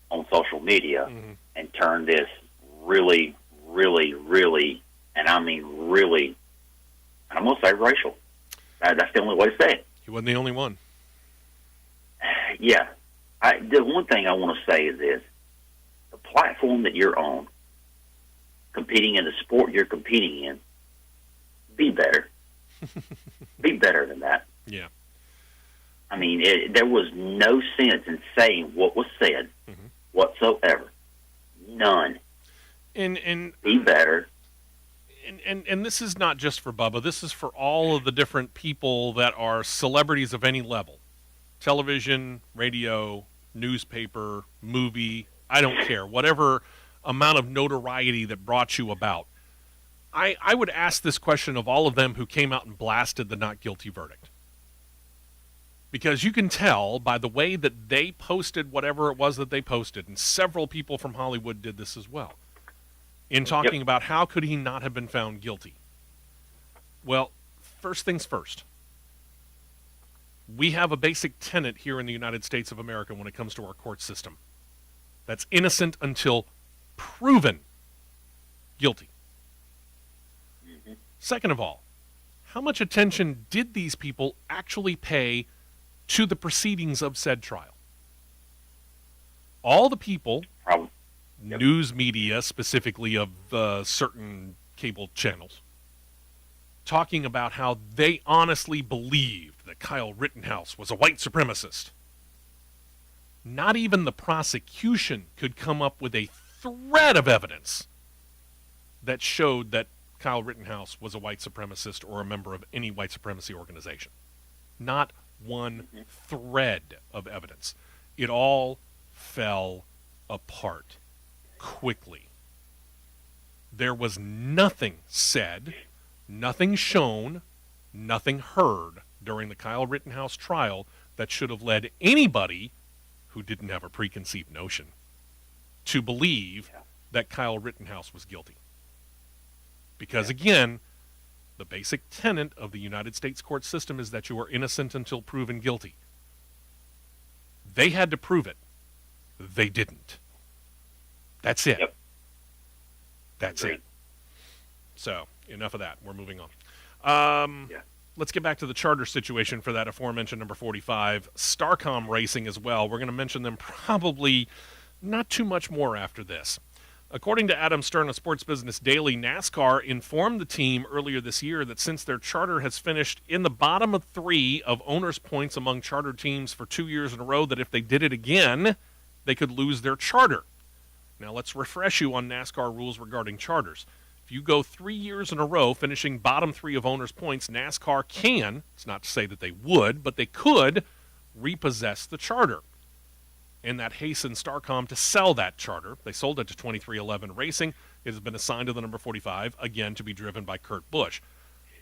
on social media and turn this really, really, really, and I mean really, and I'm going to say racial. That's the only way to say it. He wasn't the only one. Yeah. The one thing I want to say is this. The platform that you're on, competing in the sport you're competing in, be better. Be better than that. Yeah. I mean, there was no sense in saying what was said whatsoever. None. And be better. And this is not just for Bubba. This is for all of the different people that are celebrities of any level. Television, radio, newspaper, movie, I don't care. Whatever amount of notoriety that brought you about. I would ask this question of all of them who came out and blasted the not guilty verdict. Because you can tell by the way that they posted whatever it was that they posted, and several people from Hollywood did this as well, in talking about how could he not have been found guilty. Well, first things first. We have a basic tenet here in the United States of America when it comes to our court system. That's innocent until proven guilty. Second of all, how much attention did these people actually pay to the proceedings of said trial? All the people, news media specifically of certain cable channels, talking about how they honestly believed that Kyle Rittenhouse was a white supremacist. Not even the prosecution could come up with a thread of evidence that showed that Kyle Rittenhouse was a white supremacist or a member of any white supremacy organization. Not one thread of evidence. It all fell apart quickly. There was nothing said, nothing shown, nothing heard during the Kyle Rittenhouse trial that should have led anybody who didn't have a preconceived notion to believe that Kyle Rittenhouse was guilty. Because again, the basic tenet of the United States court system is that you are innocent until proven guilty. They had to prove it. They didn't. That's it. Yep. That's Agreed. it. So, enough of that. We're moving on. Let's get back to the charter situation for that aforementioned number 45. Starcom Racing as well. We're going to mention them probably not too much more after this. According to Adam Stern of Sports Business Daily, NASCAR informed the team earlier this year that since their charter has finished in the bottom of 3 of owners' points among charter teams for 2 years in a row, that if they did it again, they could lose their charter. Now, let's refresh you on NASCAR rules regarding charters. If you go 3 years in a row finishing bottom 3 of owners' points, NASCAR can, it's not to say that they would, but they could repossess the charter. And that hastened Starcom to sell that charter. They sold it to 2311 Racing. It has been assigned to the number 45, again to be driven by Kurt Busch.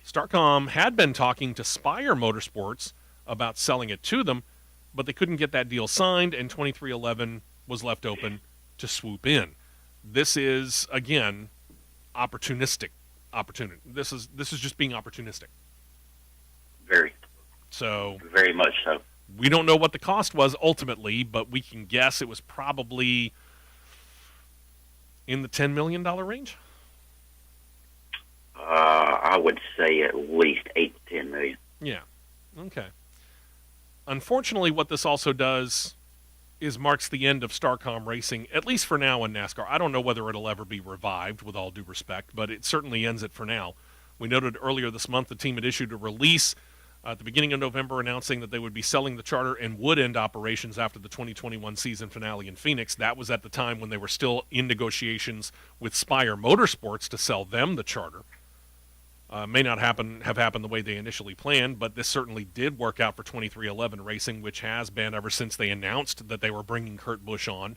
Starcom had been talking to Spire Motorsports about selling it to them, but they couldn't get that deal signed, and 2311 was left open to swoop in. This is, again, opportunistic opportunity. This is just being opportunistic. Very much so. We don't know what the cost was ultimately, but we can guess it was probably in the $10 million range. I would say at least 8 to 10 million. Yeah. Okay. Unfortunately, what this also does is marks the end of Starcom Racing, at least for now in NASCAR. I don't know whether it'll ever be revived, with all due respect, but it certainly ends it for now. We noted earlier this month the team had issued a release at the beginning of November announcing that they would be selling the charter and would end operations after the 2021 season finale in Phoenix. That was at the time when they were still in negotiations with Spire Motorsports to sell them the charter. May not have happened the way they initially planned, but this certainly did work out for 2311 Racing, which has been ever since they announced that they were bringing Kurt Busch on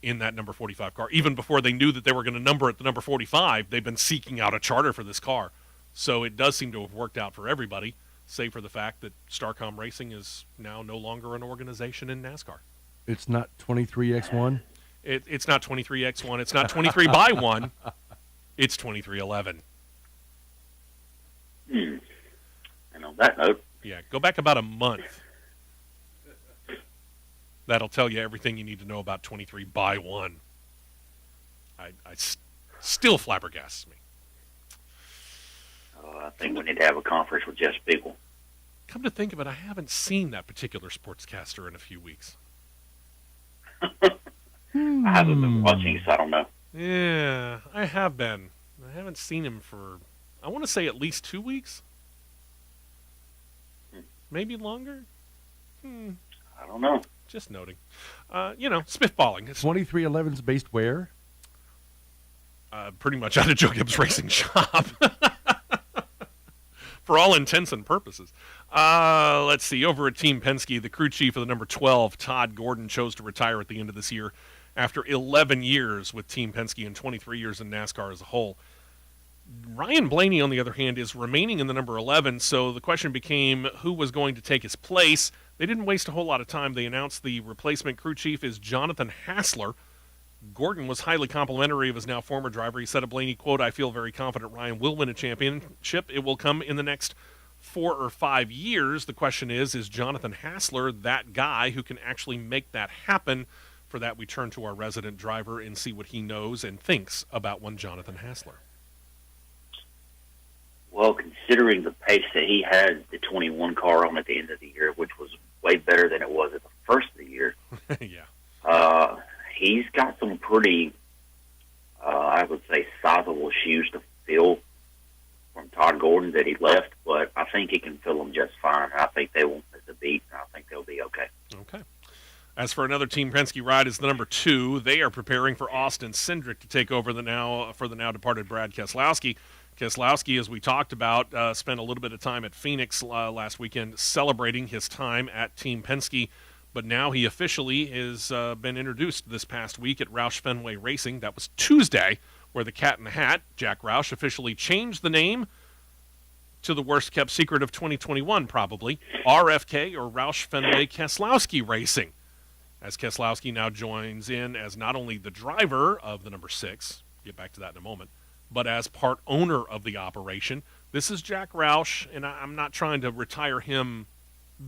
in that number 45 car. Even before they knew that they were going to number it the number 45, they've been seeking out a charter for this car. So it does seem to have worked out for everybody, save for the fact that Starcom Racing is now no longer an organization in NASCAR. It's not 23X1? It's not 23X1. It's not 23 by 1. It's 2311. And on that note, yeah, go back about a month. That'll tell you everything you need to know about 23 by 1. Still flabbergasts me. I think we need to have a conference with Jeff Spiegel. Come to think of it, I haven't seen that particular sportscaster in a few weeks. I haven't been watching, so I don't know. Yeah, I have been. I haven't seen him for, I want to say, at least 2 weeks. Maybe longer? I don't know. Just noting. Spitballing. 2311's based where? Pretty much out of Joe Gibbs Racing Shop. For all intents and purposes. Let's see. Over at Team Penske, the crew chief of the number 12, Todd Gordon, chose to retire at the end of this year after 11 years with Team Penske and 23 years in NASCAR as a whole. Ryan Blaney, on the other hand, is remaining in the number 11, so the question became who was going to take his place. They didn't waste a whole lot of time. They announced the replacement crew chief is Jonathan Hassler. Gordon was highly complimentary of his now former driver. He said of Blaney, quote, "I feel very confident Ryan will win a championship. It will come in the next 4 or 5 years." The question is Jonathan Hassler that guy who can actually make that happen? For that, we turn to our resident driver and see what he knows and thinks about one Jonathan Hassler. Well, considering the pace that he had the 21 car on at the end of the year, which was way better than it was at the first of the year, yeah, he's got some pretty, I would say, sizable shoes to fill from Todd Gordon that he left, but I think he can fill them just fine. I think they won't miss a beat, and I think they'll be okay. Okay. As for another Team Penske ride is the number 2. They are preparing for Austin Cindric to take over the now departed Brad Keselowski. Keselowski, as we talked about, spent a little bit of time at Phoenix last weekend celebrating his time at Team Penske, but now he officially has been introduced this past week at Roush Fenway Racing. That was Tuesday, where the Cat in the Hat, Jack Roush, officially changed the name to the worst-kept secret of 2021, probably, RFK, or Roush Fenway Keselowski Racing, as Keselowski now joins in as not only the driver of the number 6, get back to that in a moment, but as part owner of the operation. This is Jack Roush, and I'm not trying to retire him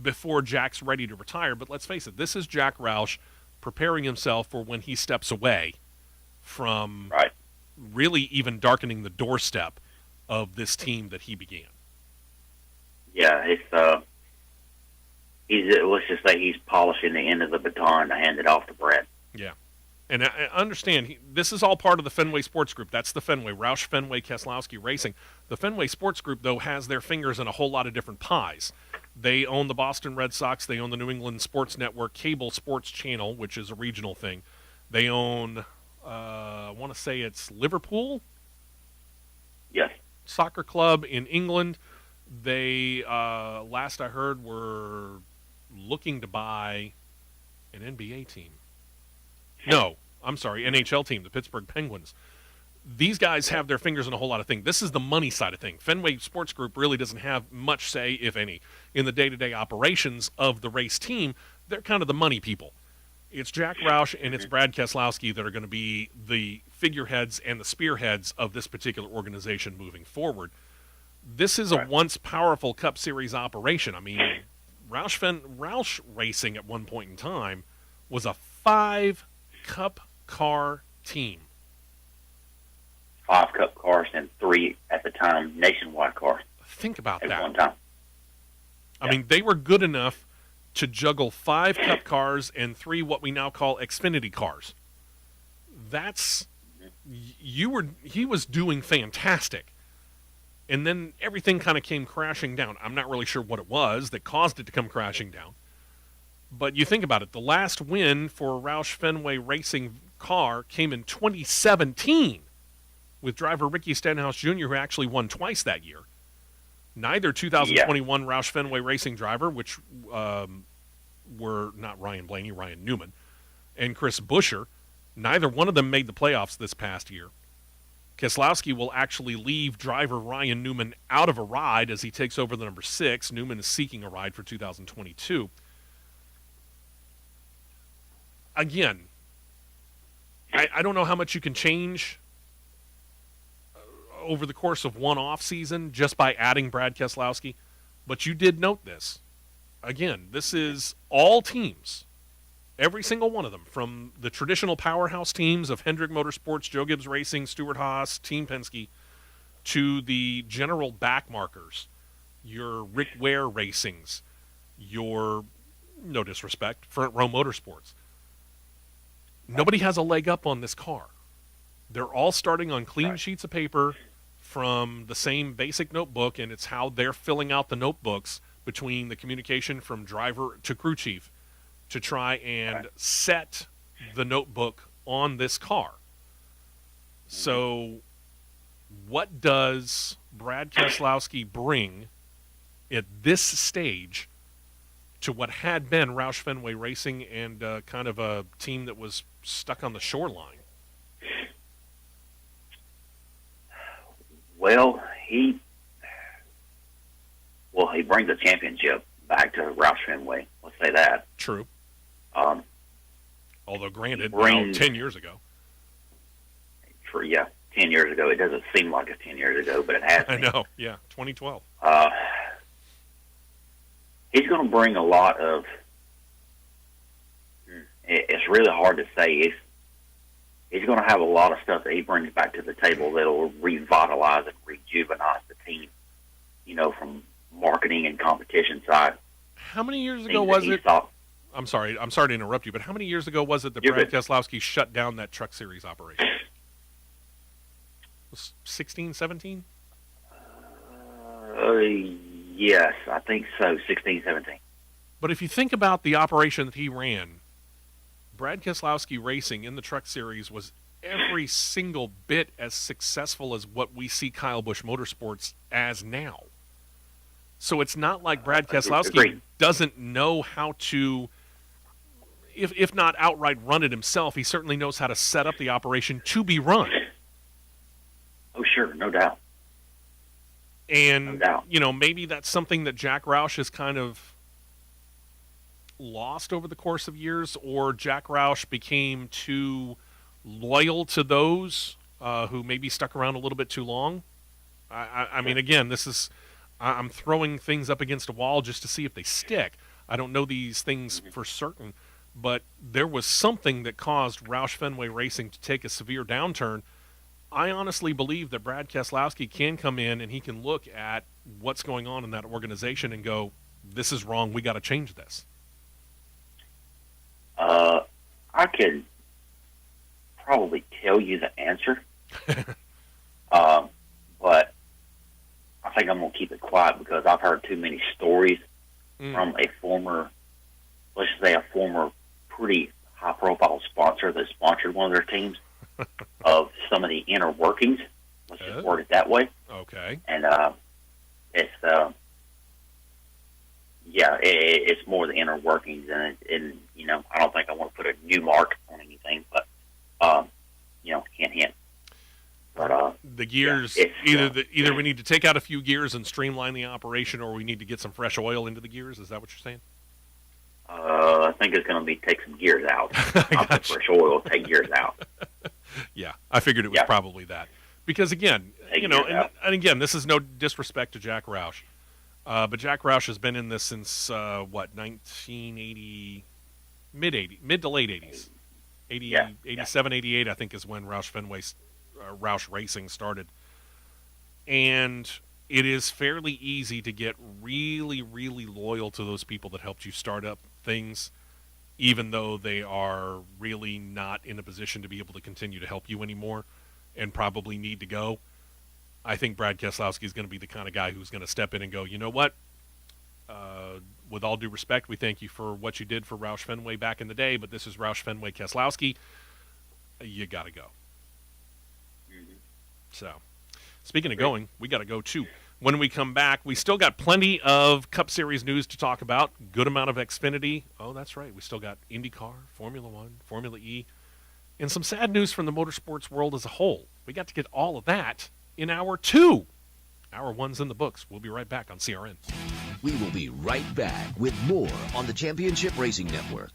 before Jack's ready to retire, but let's face it, this is Jack Roush preparing himself for when he steps away from really even darkening the doorstep of this team that he began. Yeah, let's just say he's polishing the end of the baton to hand it off to Brad. Yeah. And I understand, this is all part of the Fenway Sports Group. That's the Fenway, Roush Fenway Keselowski Racing. The Fenway Sports Group, though, has their fingers in a whole lot of different pies. They own the Boston Red Sox. They own the New England Sports Network cable sports channel, which is a regional thing. They own, I want to say it's Liverpool? Yes. Soccer club in England. They, last I heard, were looking to buy an NBA team. No, I'm sorry, NHL team, the Pittsburgh Penguins. These guys have their fingers in a whole lot of things. This is the money side of things. Fenway Sports Group really doesn't have much say, if any, in the day-to-day operations of the race team. They're kind of the money people. It's Jack Roush and it's Brad Keselowski that are going to be the figureheads and the spearheads of this particular organization moving forward. This is a once powerful Cup Series operation. I mean, Roush Racing at one point in time was a 5 Cup car team. 5 Cup cars and 3 at the time nationwide cars. Think about that. At one time. I mean, they were good enough to juggle 5 Cup cars and 3 what we now call Xfinity cars. That's he was doing fantastic. And then everything kind of came crashing down. I'm not really sure what it was that caused it to come crashing down. But you think about it, the last win for a Roush Fenway Racing car came in 2017 with driver Ricky Stenhouse Jr., who actually won twice that year. Neither 2021 Roush Fenway Racing driver, which were not Ryan Blaney, Ryan Newman, and Chris Buescher, neither one of them made the playoffs this past year. Keselowski will actually leave driver Ryan Newman out of a ride as he takes over the number 6. Newman is seeking a ride for 2022. Again, I don't know how much you can change over the course of one off season just by adding Brad Keselowski, but you did note this. Again, this is all teams, every single one of them, from the traditional powerhouse teams of Hendrick Motorsports, Joe Gibbs Racing, Stuart Haas, Team Penske, to the general backmarkers, your Rick Ware Racings, your, no disrespect, Front Row Motorsports. Nobody has a leg up on this car. They're all starting on clean sheets of paper from the same basic notebook, and it's how they're filling out the notebooks between the communication from driver to crew chief to try and set the notebook on this car. So what does Brad Keselowski bring at this stage to what had been Roush Fenway Racing and kind of a team that was stuck on the shoreline? Well, he brings the championship back to Roush Fenway. Let's say that. True. Um, Although, granted, now, brings- 10 years ago. 10 years ago. It doesn't seem like it's 10 years ago, but it has I been. know, yeah, 2012. He's going to bring a lot of. It's really hard to say. He's going to have a lot of stuff that he brings back to the table that'll revitalize and rejuvenize the team. From marketing and competition side. How many years Things ago that was he it? saw- I'm sorry to interrupt you, but how many years ago was it that You're Brad good. Keselowski shut down that Truck Series operation? Was 16, 17? Yes, I think so. 16, 17. But if you think about the operation that he ran, Brad Keselowski Racing in the Truck Series was every single bit as successful as what we see Kyle Busch Motorsports as now. So it's not like Brad Keselowski Agreed. doesn't know how to, if not outright run it himself, he certainly knows how to set up the operation to be run. Oh, sure, no doubt. And, No doubt. Maybe that's something that Jack Roush has kind of lost over the course of years, or Jack Roush became too loyal to those who maybe stuck around a little bit too long. I mean, again, I'm throwing things up against a wall just to see if they stick. I don't know these things for certain, but there was something that caused Roush Fenway Racing to take a severe downturn. I honestly believe that Brad Keselowski can come in and he can look at what's going on in that organization and go, this is wrong, we got to change this. I could probably tell you the answer, but I think I'm going to keep it quiet because I've heard too many stories from a former, let's say a former pretty high-profile sponsor that sponsored one of their teams of some of the inner workings. Let's just word it that way. Okay. And it's it's more the inner workings, and I don't think I want to put a new mark on anything, but hint. But the gears, either we need to take out a few gears and streamline the operation, or we need to get some fresh oil into the gears. Is that what you're saying? I think it's going to be take some gears out. Not the fresh oil, take gears out. Yeah, I figured it was probably that. Because again, and again, this is no disrespect to Jack Roush, but Jack Roush has been in this since 1980, mid to late 80s, 87, 88, I think is when Roush Racing started, and it is fairly easy to get really, really loyal to those people that helped you start up things, even though they are really not in a position to be able to continue to help you anymore and probably need to go. I think Brad Keselowski is going to be the kind of guy who's going to step in and go, you know what? With all due respect, we thank you for what you did for Roush Fenway back in the day, but this is Roush Fenway Keselowski. You got to go. So, speaking of going, we got to go too. When we come back, we still got plenty of Cup Series news to talk about. Good amount of Xfinity. Oh, that's right. We still got IndyCar, Formula One, Formula E, and some sad news from the motorsports world as a whole. We got to get all of that in Hour 2. Hour 1's in the books. We'll be right back on CRN. We will be right back with more on the Championship Racing Network.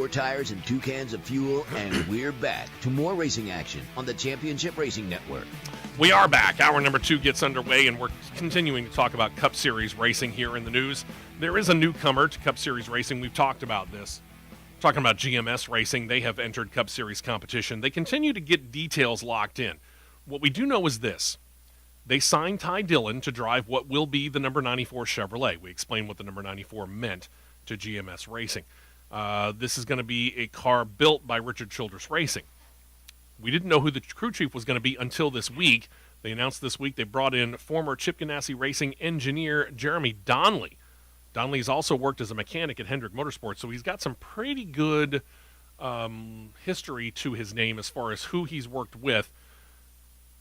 tires and 2 cans of fuel, and we're back to more racing action on the Championship Racing Network. We are back. Hour number 2 gets underway, and we're continuing to talk about Cup Series racing here in the news. There is a newcomer to Cup Series racing. We've talked about this. Talking about GMS Racing, they have entered Cup Series competition. They continue to get details locked in. What we do know is this. They signed Ty Dillon to drive what will be the number 94 Chevrolet. We explained what the number 94 meant to GMS Racing. This is going to be a car built by Richard Childress Racing. We didn't know who the crew chief was going to be until this week. They announced this week they brought in former Chip Ganassi Racing engineer Jeremy Donnelly. Donnelly's also worked as a mechanic at Hendrick Motorsports, so he's got some pretty good history to his name as far as who he's worked with.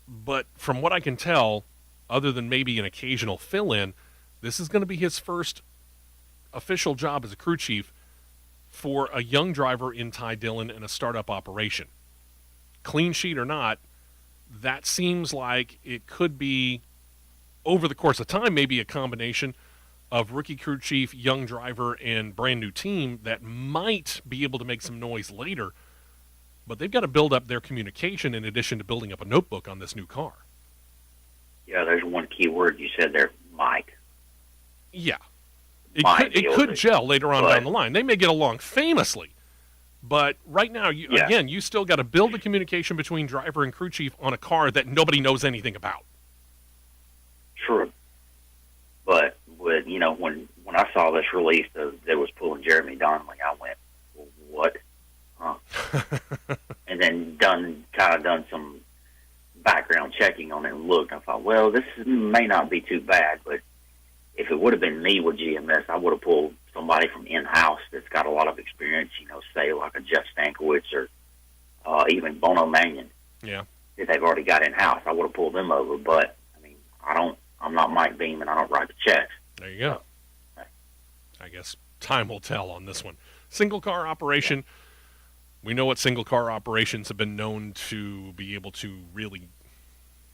But from what I can tell, other than maybe an occasional fill-in, this is going to be his first official job as a crew chief for a young driver in Ty Dillon in a startup operation. Clean sheet or not, that seems like it could be, over the course of time, maybe a combination of rookie crew chief, young driver, and brand new team that might be able to make some noise later. But they've got to build up their communication in addition to building up a notebook on this new car. Yeah, there's one key word you said there, Mike. Yeah. It could gel later on down the line. They may get along famously. But right now, again, you still got to build the communication between driver and crew chief on a car that nobody knows anything about. True. But when I saw this release that was pulling Jeremy Donnelly, I went, well, what? Huh. And then done some background checking on it and looked. I thought, well, this may not be too bad, but if it would have been me with GMS, I would have pulled somebody from in-house that's got a lot of experience, say like a Jeff Stankiewicz or even Bono Mannion. Yeah. That they've already got in-house. I would have pulled them over, but, I'm not Mike Beam and I don't write the checks. There you go. I guess time will tell on this one. Single car operation. Yeah. We know what single car operations have been known to be able to really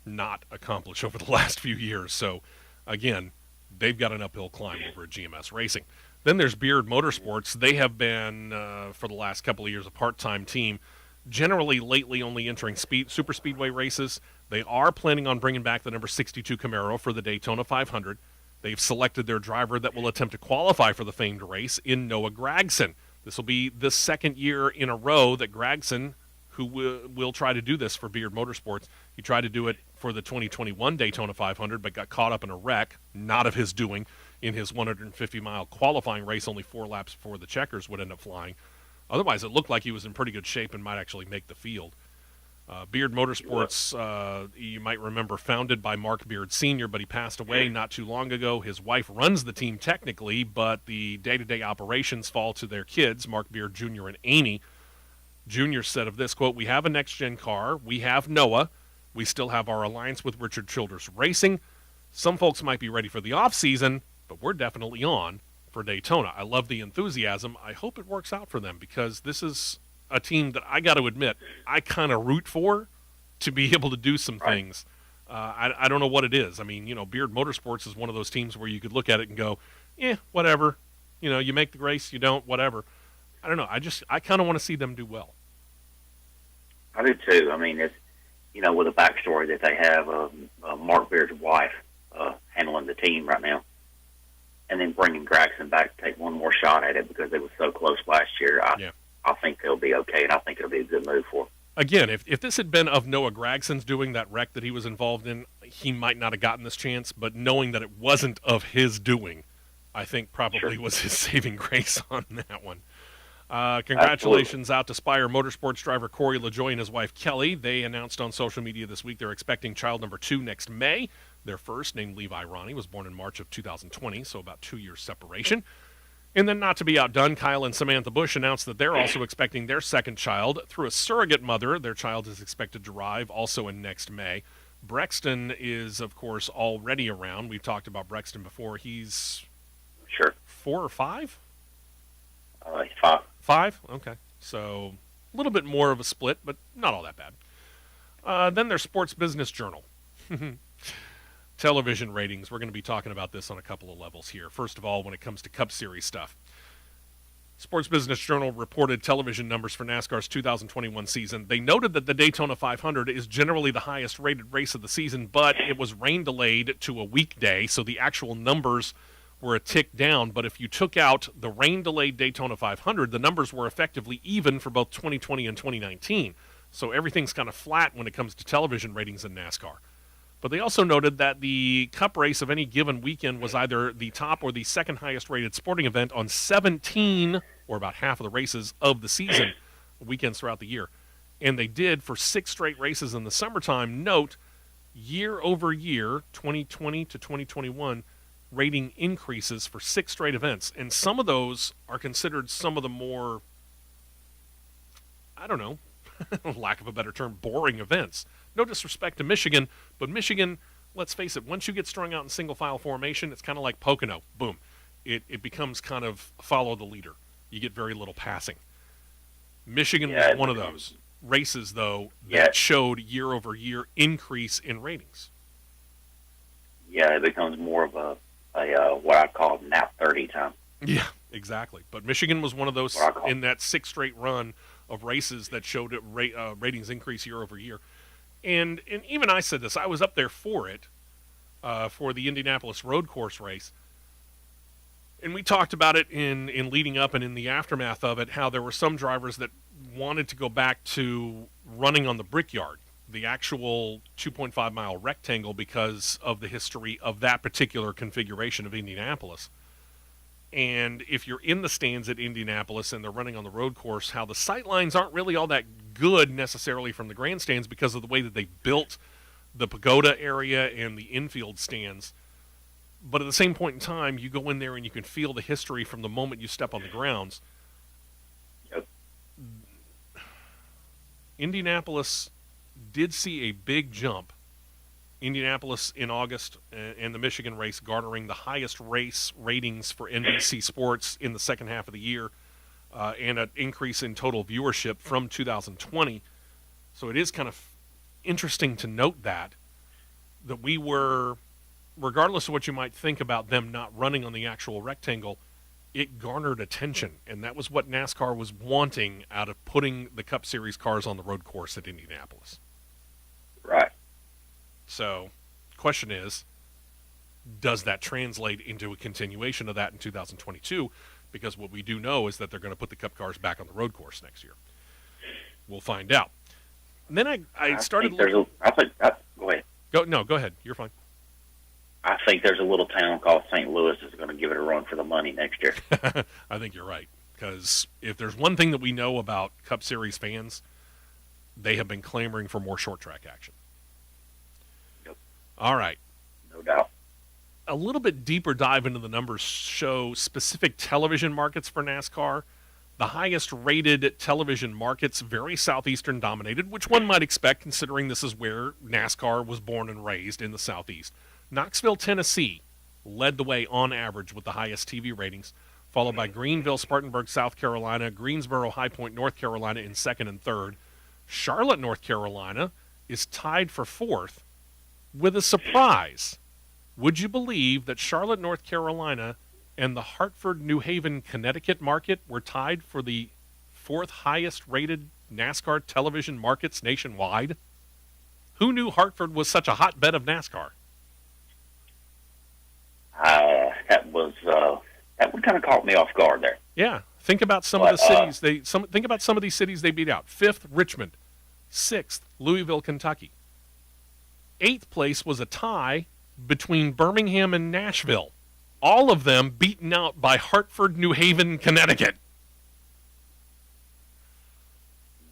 not accomplish over the last few years. So, again, they've got an uphill climb over at GMS Racing. Then there's Beard Motorsports. They have been, for the last couple of years, a part-time team, generally lately only entering super speedway races. They are planning on bringing back the number 62 Camaro for the Daytona 500. They've selected their driver that will attempt to qualify for the famed race in Noah Gragson. This will be the second year in a row that Gragson, who will try to do this for Beard Motorsports, he tried to do it for the 2021 Daytona 500, but got caught up in a wreck, not of his doing, in his 150-mile qualifying race only 4 laps before the checkers would end up flying. Otherwise, it looked like he was in pretty good shape and might actually make the field. Beard Motorsports, you might remember, founded by Mark Beard Sr., but he passed away not too long ago. His wife runs the team technically, but the day-to-day operations fall to their kids, Mark Beard Jr. and Amy. Jr. said of this, quote, "We have a next-gen car. We have Noah. We still have our alliance with Richard Childress Racing. Some folks might be ready for the off-season, but we're definitely on for Daytona. I love the enthusiasm. I hope it works out for them because this is a team that I got to admit I kind of root for to be able to do some things. I don't know what it is. I mean, Beard Motorsports is one of those teams where you could look at it and go, whatever. You make the race, you don't, whatever. I don't know. I kind of want to see them do well. I do too. I mean, it's, with the backstory that they have, Mark Beard's wife handling the team right now, and then bringing Gragson back to take one more shot at it because they were so close last year. I think they'll be okay, and I think it'll be a good move for them. Again, if this had been of Noah Gragson's doing, that wreck that he was involved in, he might not have gotten this chance, but knowing that it wasn't of his doing, I think probably was his saving grace on that one. Congratulations out to Spire Motorsports driver Corey LaJoy and his wife Kelly. They announced on social media this week they're expecting child number 2 next May. Their first, named Levi Ronnie, was born in March of 2020, so about 2 years separation. And then, not to be outdone, Kyle and Samantha Bush announced that they're also expecting their second child through a surrogate mother. Their child is expected to arrive also in next May. Brexton is, of course, already around. We've talked about Brexton before. He's 4 or 5? He's 5. 5? Okay. So, a little bit more of a split, but not all that bad. Then there's Sports Business Journal. Television ratings. We're going to be talking about this on a couple of levels here. First of all, when it comes to Cup Series stuff, Sports Business Journal reported television numbers for NASCAR's 2021 season. They noted that the Daytona 500 is generally the highest rated race of the season, but it was rain delayed to a weekday, so the actual numbers were a tick down. But if you took out the rain delayed Daytona 500, the numbers were effectively even for both 2020 and 2019. So everything's kind of flat when it comes to television ratings in NASCAR. But they also noted that the Cup race of any given weekend was either the top or the second highest rated sporting event on 17, or about half of the races of the season, weekends throughout the year. And they did for 6 straight races in the summertime. Note, year over year, 2020 to 2021, rating increases for 6 straight events. And some of those are considered some of the more, I don't know, lack of a better term, boring events. No disrespect to Michigan, but Michigan, let's face it, once you get strung out in single file formation, it's kind of like Pocono. Boom. It becomes kind of follow the leader. You get very little passing. Michigan was one of those races, though, that showed year over year increase in ratings. Yeah, it becomes more of a what I call nap 30 time. Yeah, exactly. But Michigan was one of those in that 6 straight run of races that showed ratings increase year over year. And even I said this. I was up there for it, for the Indianapolis road course race. And we talked about it in leading up and in the aftermath of it, how there were some drivers that wanted to go back to running on the Brickyard, the actual 2.5-mile rectangle, because of the history of that particular configuration of Indianapolis. And if you're in the stands at Indianapolis and they're running on the road course, how the sight lines aren't really all that good necessarily from the grandstands because of the way that they built the pagoda area and the infield stands. But at the same point in time, you go in there and you can feel the history from the moment you step on the grounds. Yep. Indianapolis did see a big jump. Indianapolis in August and the Michigan race garnering the highest race ratings for NBC Sports in the second half of the year, and an increase in total viewership from 2020. So it is kind of interesting to note that we were, regardless of what you might think about them not running on the actual rectangle, it garnered attention, and that was what NASCAR was wanting out of putting the Cup Series cars on the road course at Indianapolis. Right. So, question is, does that translate into a continuation of that in 2022? Because what we do know is that they're going to put the Cup cars back on the road course next year. We'll find out. And then I started looking. Go ahead. Go ahead. You're fine. I think there's a little town called St. Louis that's going to give it a run for the money next year. I think you're right. Because if there's one thing that we know about Cup Series fans, they have been clamoring for more short track action. Yep. All right. No doubt. A little bit deeper dive into the numbers show specific television markets for NASCAR. The highest rated television markets, very Southeastern dominated, which one might expect considering this is where NASCAR was born and raised, in the Southeast. Knoxville, Tennessee led the way on average with the highest TV ratings, followed by Greenville, Spartanburg, South Carolina, Greensboro, High Point, North Carolina in second and third. Charlotte, North Carolina is tied for fourth with a surprise. Would you believe that Charlotte, North Carolina and the Hartford, New Haven, Connecticut market were tied for the 4th highest rated NASCAR television markets nationwide? Who knew Hartford was such a hotbed of NASCAR? That one kind of caught me off guard there. Yeah, think about some of the cities think about some of these cities they beat out. 5th, Richmond. 6th, Louisville, Kentucky. 8th place was a tie between Birmingham and Nashville. All of them beaten out by Hartford, New Haven, Connecticut.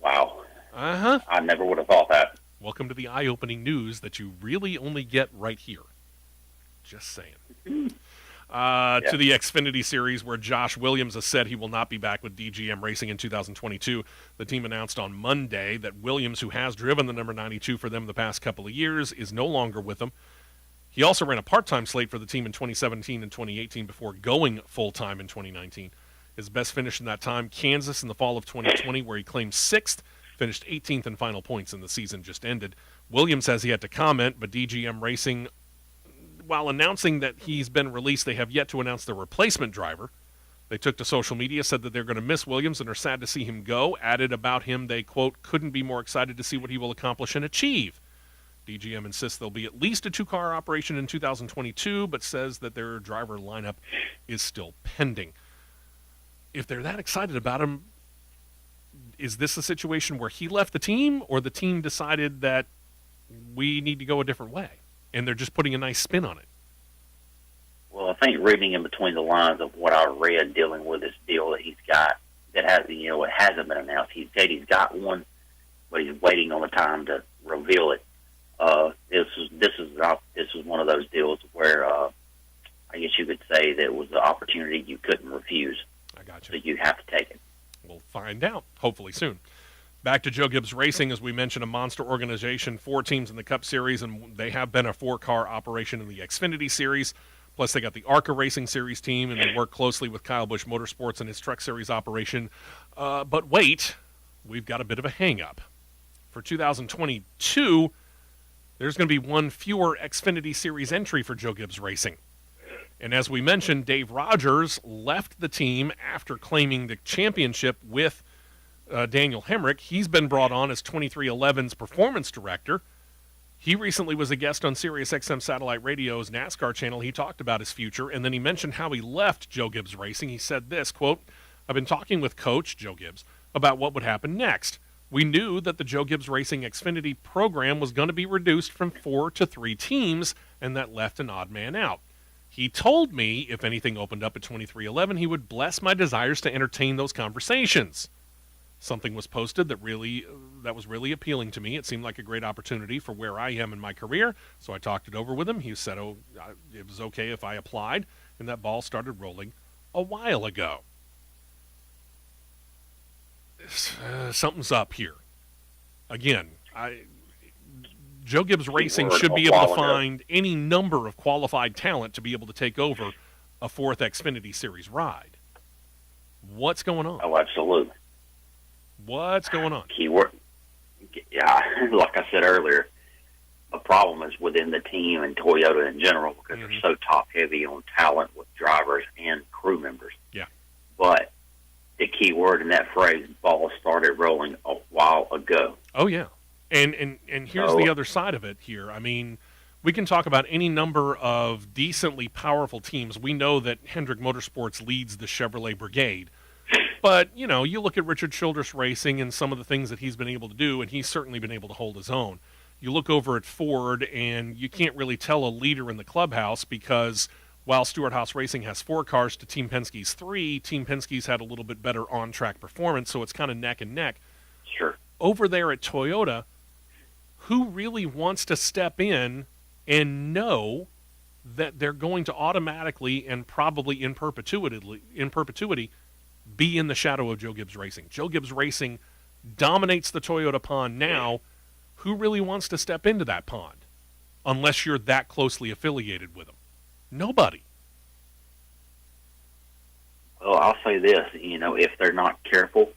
Wow. Uh-huh. I never would have thought that. Welcome to the eye-opening news that you really only get right here. Just saying. To the Xfinity Series, where Josh Williams has said he will not be back with DGM Racing in 2022. The team announced on Monday that Williams, who has driven the number 92 for them the past couple of years, is no longer with them. He also ran a part-time slate for the team in 2017 and 2018 before going full-time in 2019. His best finish in that time, Kansas in the fall of 2020, where he claimed 6th, finished 18th in final points, and the season just ended. Williams says he had to comment, but DGM Racing, while announcing that he's been released, they have yet to announce the replacement driver. They took to social media, said that they're going to miss Williams and are sad to see him go. Added about him, they, quote, couldn't be more excited to see what he will accomplish and achieve. DGM insists there'll be at least a 2-car operation in 2022, but says that their driver lineup is still pending. If they're that excited about him, is this a situation where he left the team, or the team decided that we need to go a different way, and they're just putting a nice spin on it? Well, I think reading in between the lines of what I read dealing with this deal that he's got that has, it hasn't been announced. He said he's got one, but he's waiting on the time to reveal it. This is one of those deals where I guess you could say that it was an opportunity you couldn't refuse. I got you. So you have to take it. We'll find out, hopefully soon. Back to Joe Gibbs Racing, as we mentioned, a monster organization, 4 teams in the Cup Series, and they have been a 4-car operation in the Xfinity Series. Plus, they got the ARCA Racing Series team, and they work closely with Kyle Busch Motorsports and his Truck Series operation. But wait, we've got a bit of a hang-up. For 2022, there's going to be one fewer Xfinity Series entry for Joe Gibbs Racing. And as we mentioned, Dave Rogers left the team after claiming the championship with Daniel Hemrick. He's been brought on as 2311's performance director. He recently was a guest on SiriusXM Satellite Radio's NASCAR channel. He talked about his future, and then he mentioned how he left Joe Gibbs Racing. He said this, quote, I've been talking with Coach Joe Gibbs about what would happen next. We knew that the Joe Gibbs Racing Xfinity program was going to be reduced from 4 to 3 teams, and that left an odd man out. He told me if anything opened up at 2311, he would bless my desires to entertain those conversations. Something was posted that was really appealing to me. It seemed like a great opportunity for where I am in my career, so I talked it over with him. He said, it was okay if I applied, and that ball started rolling a while ago. Something's up here. Again, Joe Gibbs Racing should be able to find any number of qualified talent to be able to take over a 4th Xfinity Series ride. What's going on? Oh, absolutely. What's going on? Keyword. Yeah, like I said earlier, a problem is within the team and Toyota in general because they're so top-heavy on talent with drivers and crew members. Yeah. But the key word in that phrase, ball started rolling a while ago. Oh, yeah. And here's the other side of it here. I mean, we can talk about any number of decently powerful teams. We know that Hendrick Motorsports leads the Chevrolet Brigade. But, you look at Richard Childress Racing and some of the things that he's been able to do, and he's certainly been able to hold his own. You look over at Ford, and you can't really tell a leader in the clubhouse because while Stewart-Haas Racing has 4 cars to Team Penske's 3, Team Penske's had a little bit better on-track performance, so it's kind of neck and neck. Sure. Over there at Toyota, who really wants to step in and know that they're going to automatically and probably in perpetuity be in the shadow of Joe Gibbs Racing? Joe Gibbs Racing dominates the Toyota pond now. Who really wants to step into that pond unless you're that closely affiliated with them? Nobody. Well, I'll say this, if they're not careful,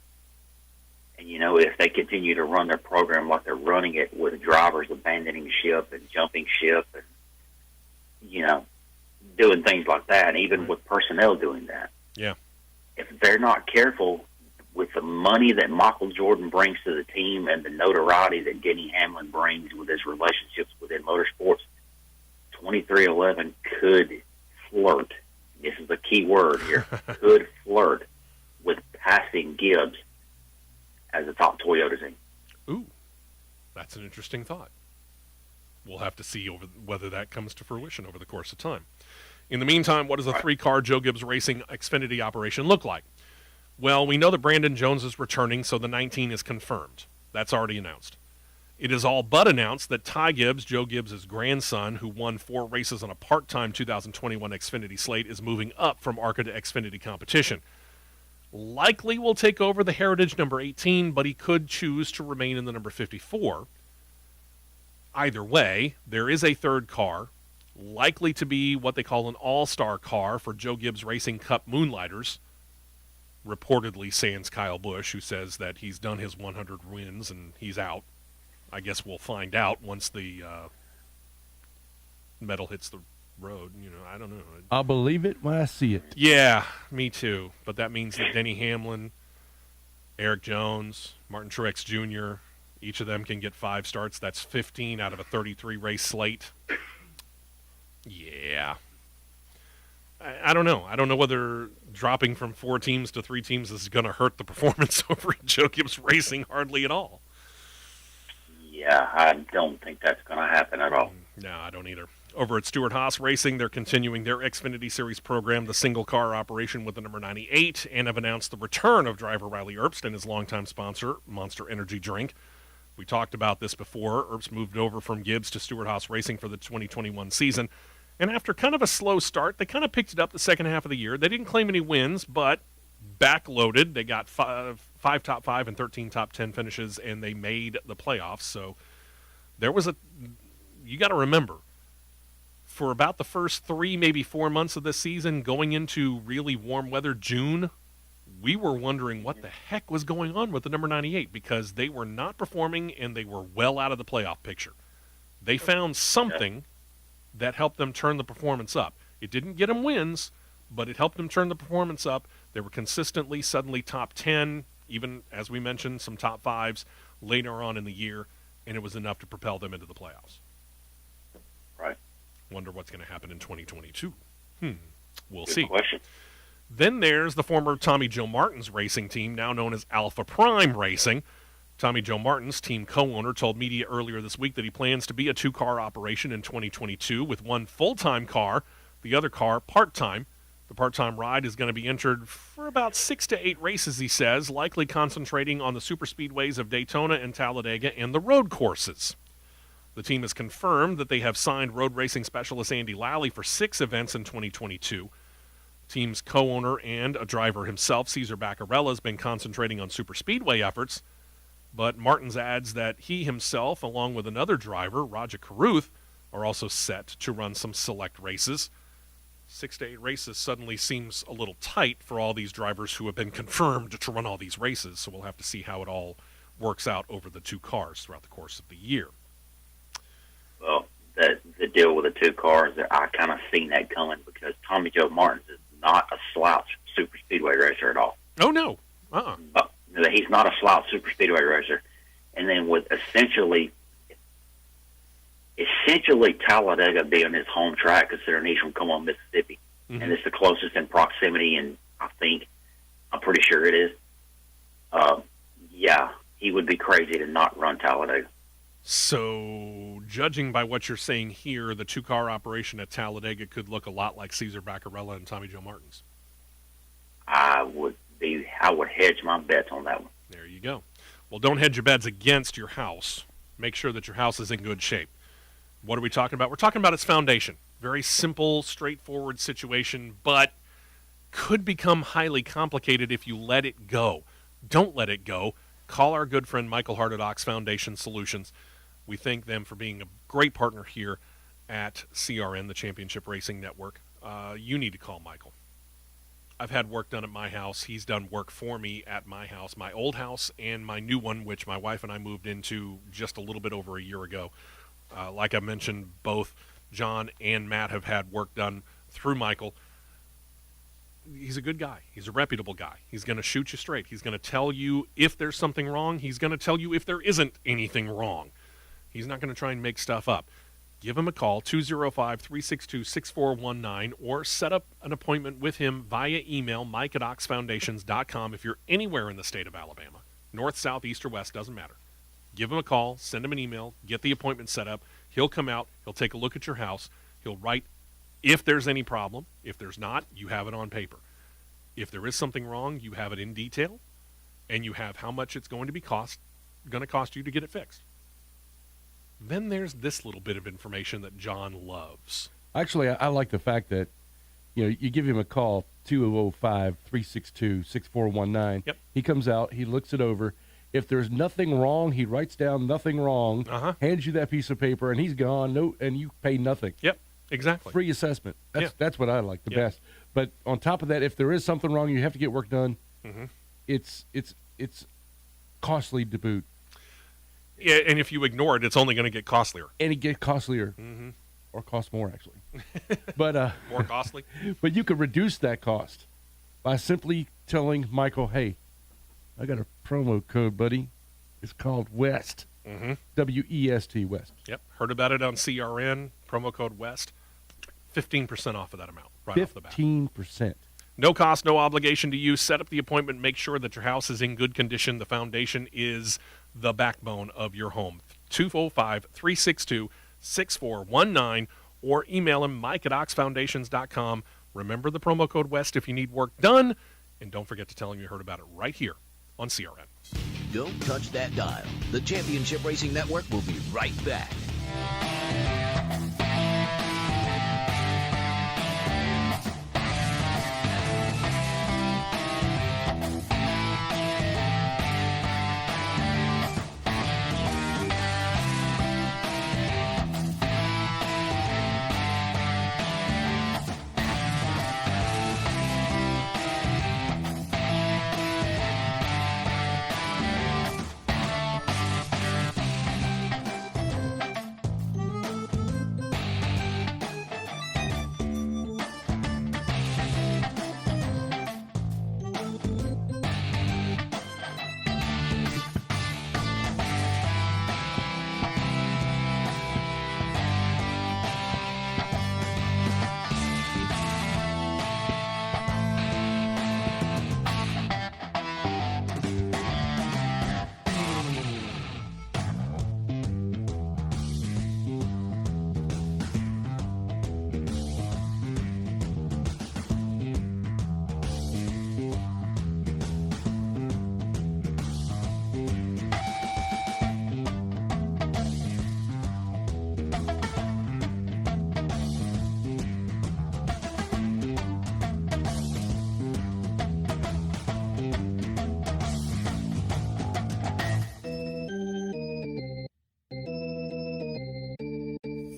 and, if they continue to run their program like they're running it with drivers abandoning ship and jumping ship and, doing things like that, and even with personnel doing that. Yeah. If they're not careful with the money that Michael Jordan brings to the team and the notoriety that Denny Hamlin brings with his relationships within motorsports, 2311 could flirt. This is a key word here. Could flirt with passing Gibbs as a top Toyota team. Ooh, that's an interesting thought. We'll have to see whether that comes to fruition over the course of time. In the meantime, what does a 3-car Joe Gibbs Racing Xfinity operation look like? Well, we know that Brandon Jones is returning, so the 19 is confirmed. That's already announced. It is all but announced that Ty Gibbs, Joe Gibbs' grandson, who won 4 races on a part-time 2021 Xfinity slate, is moving up from ARCA to Xfinity competition. Likely will take over the Heritage number 18, but he could choose to remain in the number 54. Either way, there is a 3rd car, likely to be what they call an all-star car for Joe Gibbs Racing Cup Moonlighters. Reportedly sans Kyle Busch, who says that he's done his 100 wins and he's out. I guess we'll find out once the metal hits the road. I don't know. I'll believe it when I see it. Yeah, me too. But that means that Denny Hamlin, Eric Jones, Martin Truex Jr., each of them can get 5 starts. That's 15 out of a 33 race slate. Yeah. I don't know. I don't know whether dropping from 4 teams to 3 teams is going to hurt the performance over at Joe Gibbs Racing hardly at all. Yeah, I don't think that's going to happen at all. No, I don't either. Over at Stewart-Haas Racing, they're continuing their Xfinity Series program, the single-car operation with the number 98, and have announced the return of driver Riley Erbst and his longtime sponsor, Monster Energy Drink. We talked about this before. Erbst moved over from Gibbs to Stewart-Haas Racing for the 2021 season, and after kind of a slow start, they kind of picked it up the second half of the year. They didn't claim any wins, but backloaded. They got 5 top 5 and 13 top 10 finishes, and they made the playoffs. So there was you got to remember, for about the first 3, maybe 4 months of this season, going into really warm weather, June, we were wondering what the heck was going on with the number 98 because they were not performing and they were well out of the playoff picture. They found something that helped them turn the performance up. It didn't get them wins, but it helped them turn the performance up. They were consistently, suddenly top 10, even, as we mentioned, some top 5s later on in the year, and it was enough to propel them into the playoffs. Right. Wonder what's going to happen in 2022. We'll Good see. question. Then there's the former Tommy Joe Martin's racing team, now known as Alpha Prime Racing. Tommy Joe Martin's team co-owner told media earlier this week that he plans to be a 2-car operation in 2022 with 1 full-time car, the other car part-time. The part-time ride is going to be entered for about 6 to 8 races, he says, likely concentrating on the superspeedways of Daytona and Talladega and the road courses. The team has confirmed that they have signed road racing specialist Andy Lally for 6 events in 2022. Team's co-owner and a driver himself, Cesar Baccarella, has been concentrating on superspeedway efforts, but Martins adds that he himself, along with another driver, Roger Carruth, are also set to run some select races. 6 to 8 races suddenly seems a little tight for all these drivers who have been confirmed to run all these races, so we'll have to see how it all works out over the 2 cars throughout the course of the year. Well, the deal with the 2 cars, I kind of seen that coming because Tommy Joe Martins is not a slouch super speedway racer at all. Oh, no. He's not a slouch super speedway racer. And then with essentially Talladega being his home track, considering he's from Como, Mississippi, and it's the closest in proximity, and I'm pretty sure it is. Yeah, he would be crazy to not run Talladega. So, judging by what you're saying here, the 2-car operation at Talladega could look a lot like Cesar Baccarella and Tommy Joe Martins. I would hedge my bets on that one. There you go. Well, don't hedge your bets against your house. Make sure that your house is in good shape. What are we talking about? We're talking about its foundation. Very simple, straightforward situation, but could become highly complicated if you let it go. Don't let it go. Call our good friend Michael Hart at Ox Foundation Solutions. We thank them for being a great partner here at CRN, the Championship Racing Network. You need to call Michael. I've had work done at my house. He's done work for me at my house, my old house, and my new one, which my wife and I moved into just a little bit over a year ago. Like I mentioned, both John and Matt have had work done through Michael. He's a good guy. He's a reputable guy. He's going to shoot you straight. He's going to tell you if there's something wrong. He's going to tell you if there isn't anything wrong. He's not going to try and make stuff up. Give him a call, 205-362-6419, or set up an appointment with him via email, mike@oxfoundations.com, if you're anywhere in the state of Alabama. North, south, east, or west, doesn't matter. Give him a call, send him an email, get the appointment set up. He'll come out. He'll take a look at your house. He'll write if there's any problem. If there's not, you have it on paper. If there is something wrong, you have it in detail, and you have how much it's going to cost you to get it fixed. Then there's this little bit of information that John loves. Actually, I like the fact that, you give him a call, 205-362-6419. Yep. He comes out, he looks it over. If there's nothing wrong, he writes down nothing wrong, hands you that piece of paper, and he's gone. No, and you pay nothing. Yep, exactly. Free assessment. That's what I like the best. But on top of that, if there is something wrong, you have to get work done. It's costly to boot. Yeah, and if you ignore it, it's only going to get costlier. And it get costlier. or cost more actually. But More costly? but you could reduce that cost by simply telling Michael, hey, I got a promo code, buddy. It's called WEST. Mm-hmm. WEST, West. Yep. Heard about it on CRN, promo code WEST. 15% off of that amount right off the bat. 15%. No cost, no obligation to you. Set up the appointment. Make sure that your house is in good condition. The foundation is the backbone of your home. 205-362-6419 or email him, mike@oxfoundations.com. Remember the promo code WEST if you need work done. And don't forget to tell him you heard about it right here on CRN. Don't touch that dial. The Championship Racing Network will be right back.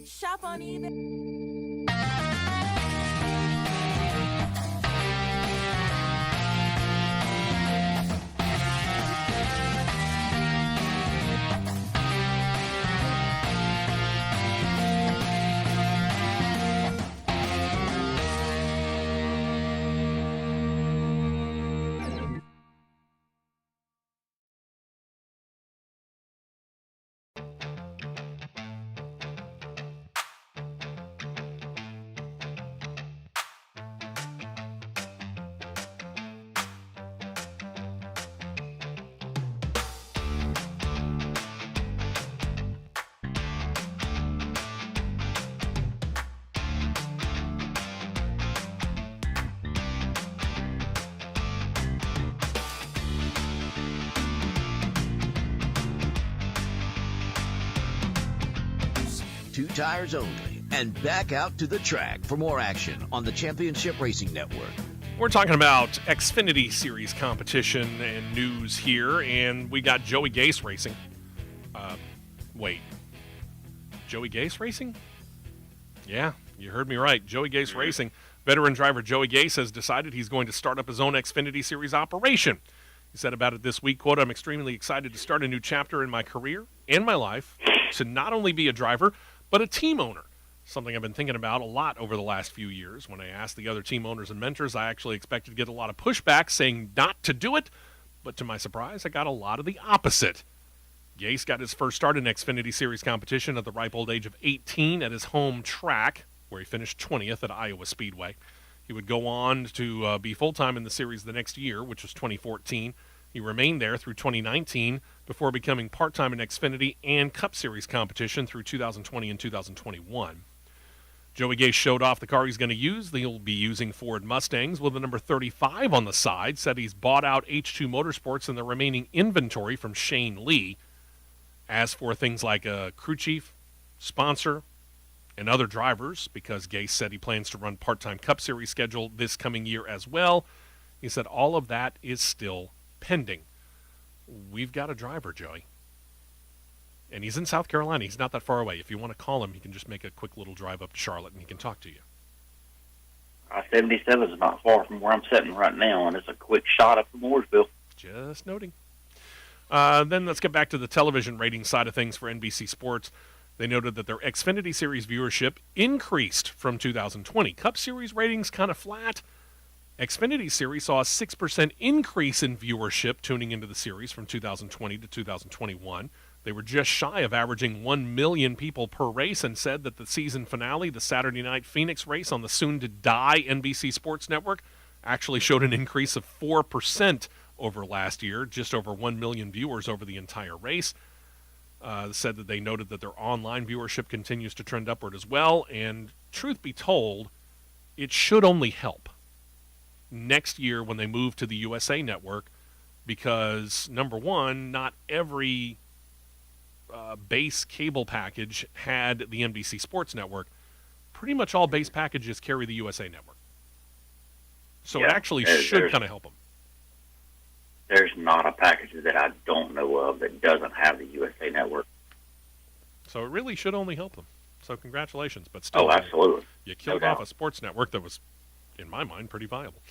Shop on eBay. Two tires only, and back out to the track for more action on the Championship Racing Network. We're talking about Xfinity Series competition and news here, and we got Joey Gase racing. Wait. Joey Gase racing? Yeah, you heard me right. Joey Gase racing. Veteran driver Joey Gase has decided he's going to start up his own Xfinity Series operation. He said about it this week, quote, "I'm extremely excited to start a new chapter in my career and my life, to not only be a driver, but a team owner. Something I've been thinking about a lot over the last few years. When I asked the other team owners and mentors, I actually expected to get a lot of pushback saying not to do it, but to my surprise, I got a lot of the opposite." Gase got his first start in Xfinity Series competition at the ripe old age of 18 at his home track, where he finished 20th at Iowa Speedway. He would go on to be full-time in the series the next year, which was 2014. He remained there through 2019 before becoming part-time in Xfinity and Cup Series competition through 2020 and 2021. Joey Gase showed off the car he's going to use. He'll be using Ford Mustangs with the number 35 on the side. Said he's bought out H2 Motorsports and the remaining inventory from Shane Lee. As for things like a crew chief, sponsor, and other drivers, because Gase said he plans to run part-time Cup Series schedule this coming year as well, he said all of that is still pending. We've got a driver, Joey. And he's in South Carolina. He's not that far away. If you want to call him, he can just make a quick little drive up to Charlotte and he can talk to you. I-77 is not far from where I'm sitting right now, and it's a quick shot up to Mooresville. Just noting. Then let's get back to the television rating side of things for NBC Sports. They noted that their Xfinity Series viewership increased from 2020. Cup Series ratings kind of flat. Xfinity Series saw a 6% increase in viewership tuning into the series from 2020 to 2021. They were just shy of averaging 1 million people per race, and said that the season finale, the Saturday night Phoenix race on the soon-to-die NBC Sports Network, actually showed an increase of 4% over last year, just over 1 million viewers over the entire race. Said that they noted that their online viewership continues to trend upward as well, and truth be told, it should only help next year when they move to the USA Network, because, number one, not every base cable package had the NBC Sports Network. Pretty much all base packages carry the USA Network. So it actually should kind of help them. There's not a package that I don't know of that doesn't have the USA Network. So it really should only help them. So congratulations. But still, oh, absolutely. You killed off a sports network that was, in my mind, pretty viable.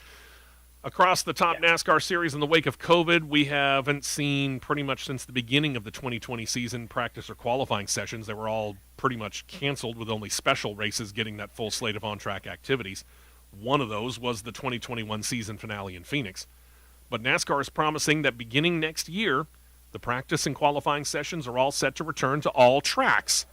Across the top NASCAR series in the wake of COVID, we haven't seen pretty much since the beginning of the 2020 season practice or qualifying sessions. They were all pretty much canceled, with only special races getting that full slate of on-track activities. One of those was the 2021 season finale in Phoenix. But NASCAR is promising that beginning next year, the practice and qualifying sessions are all set to return to all tracks.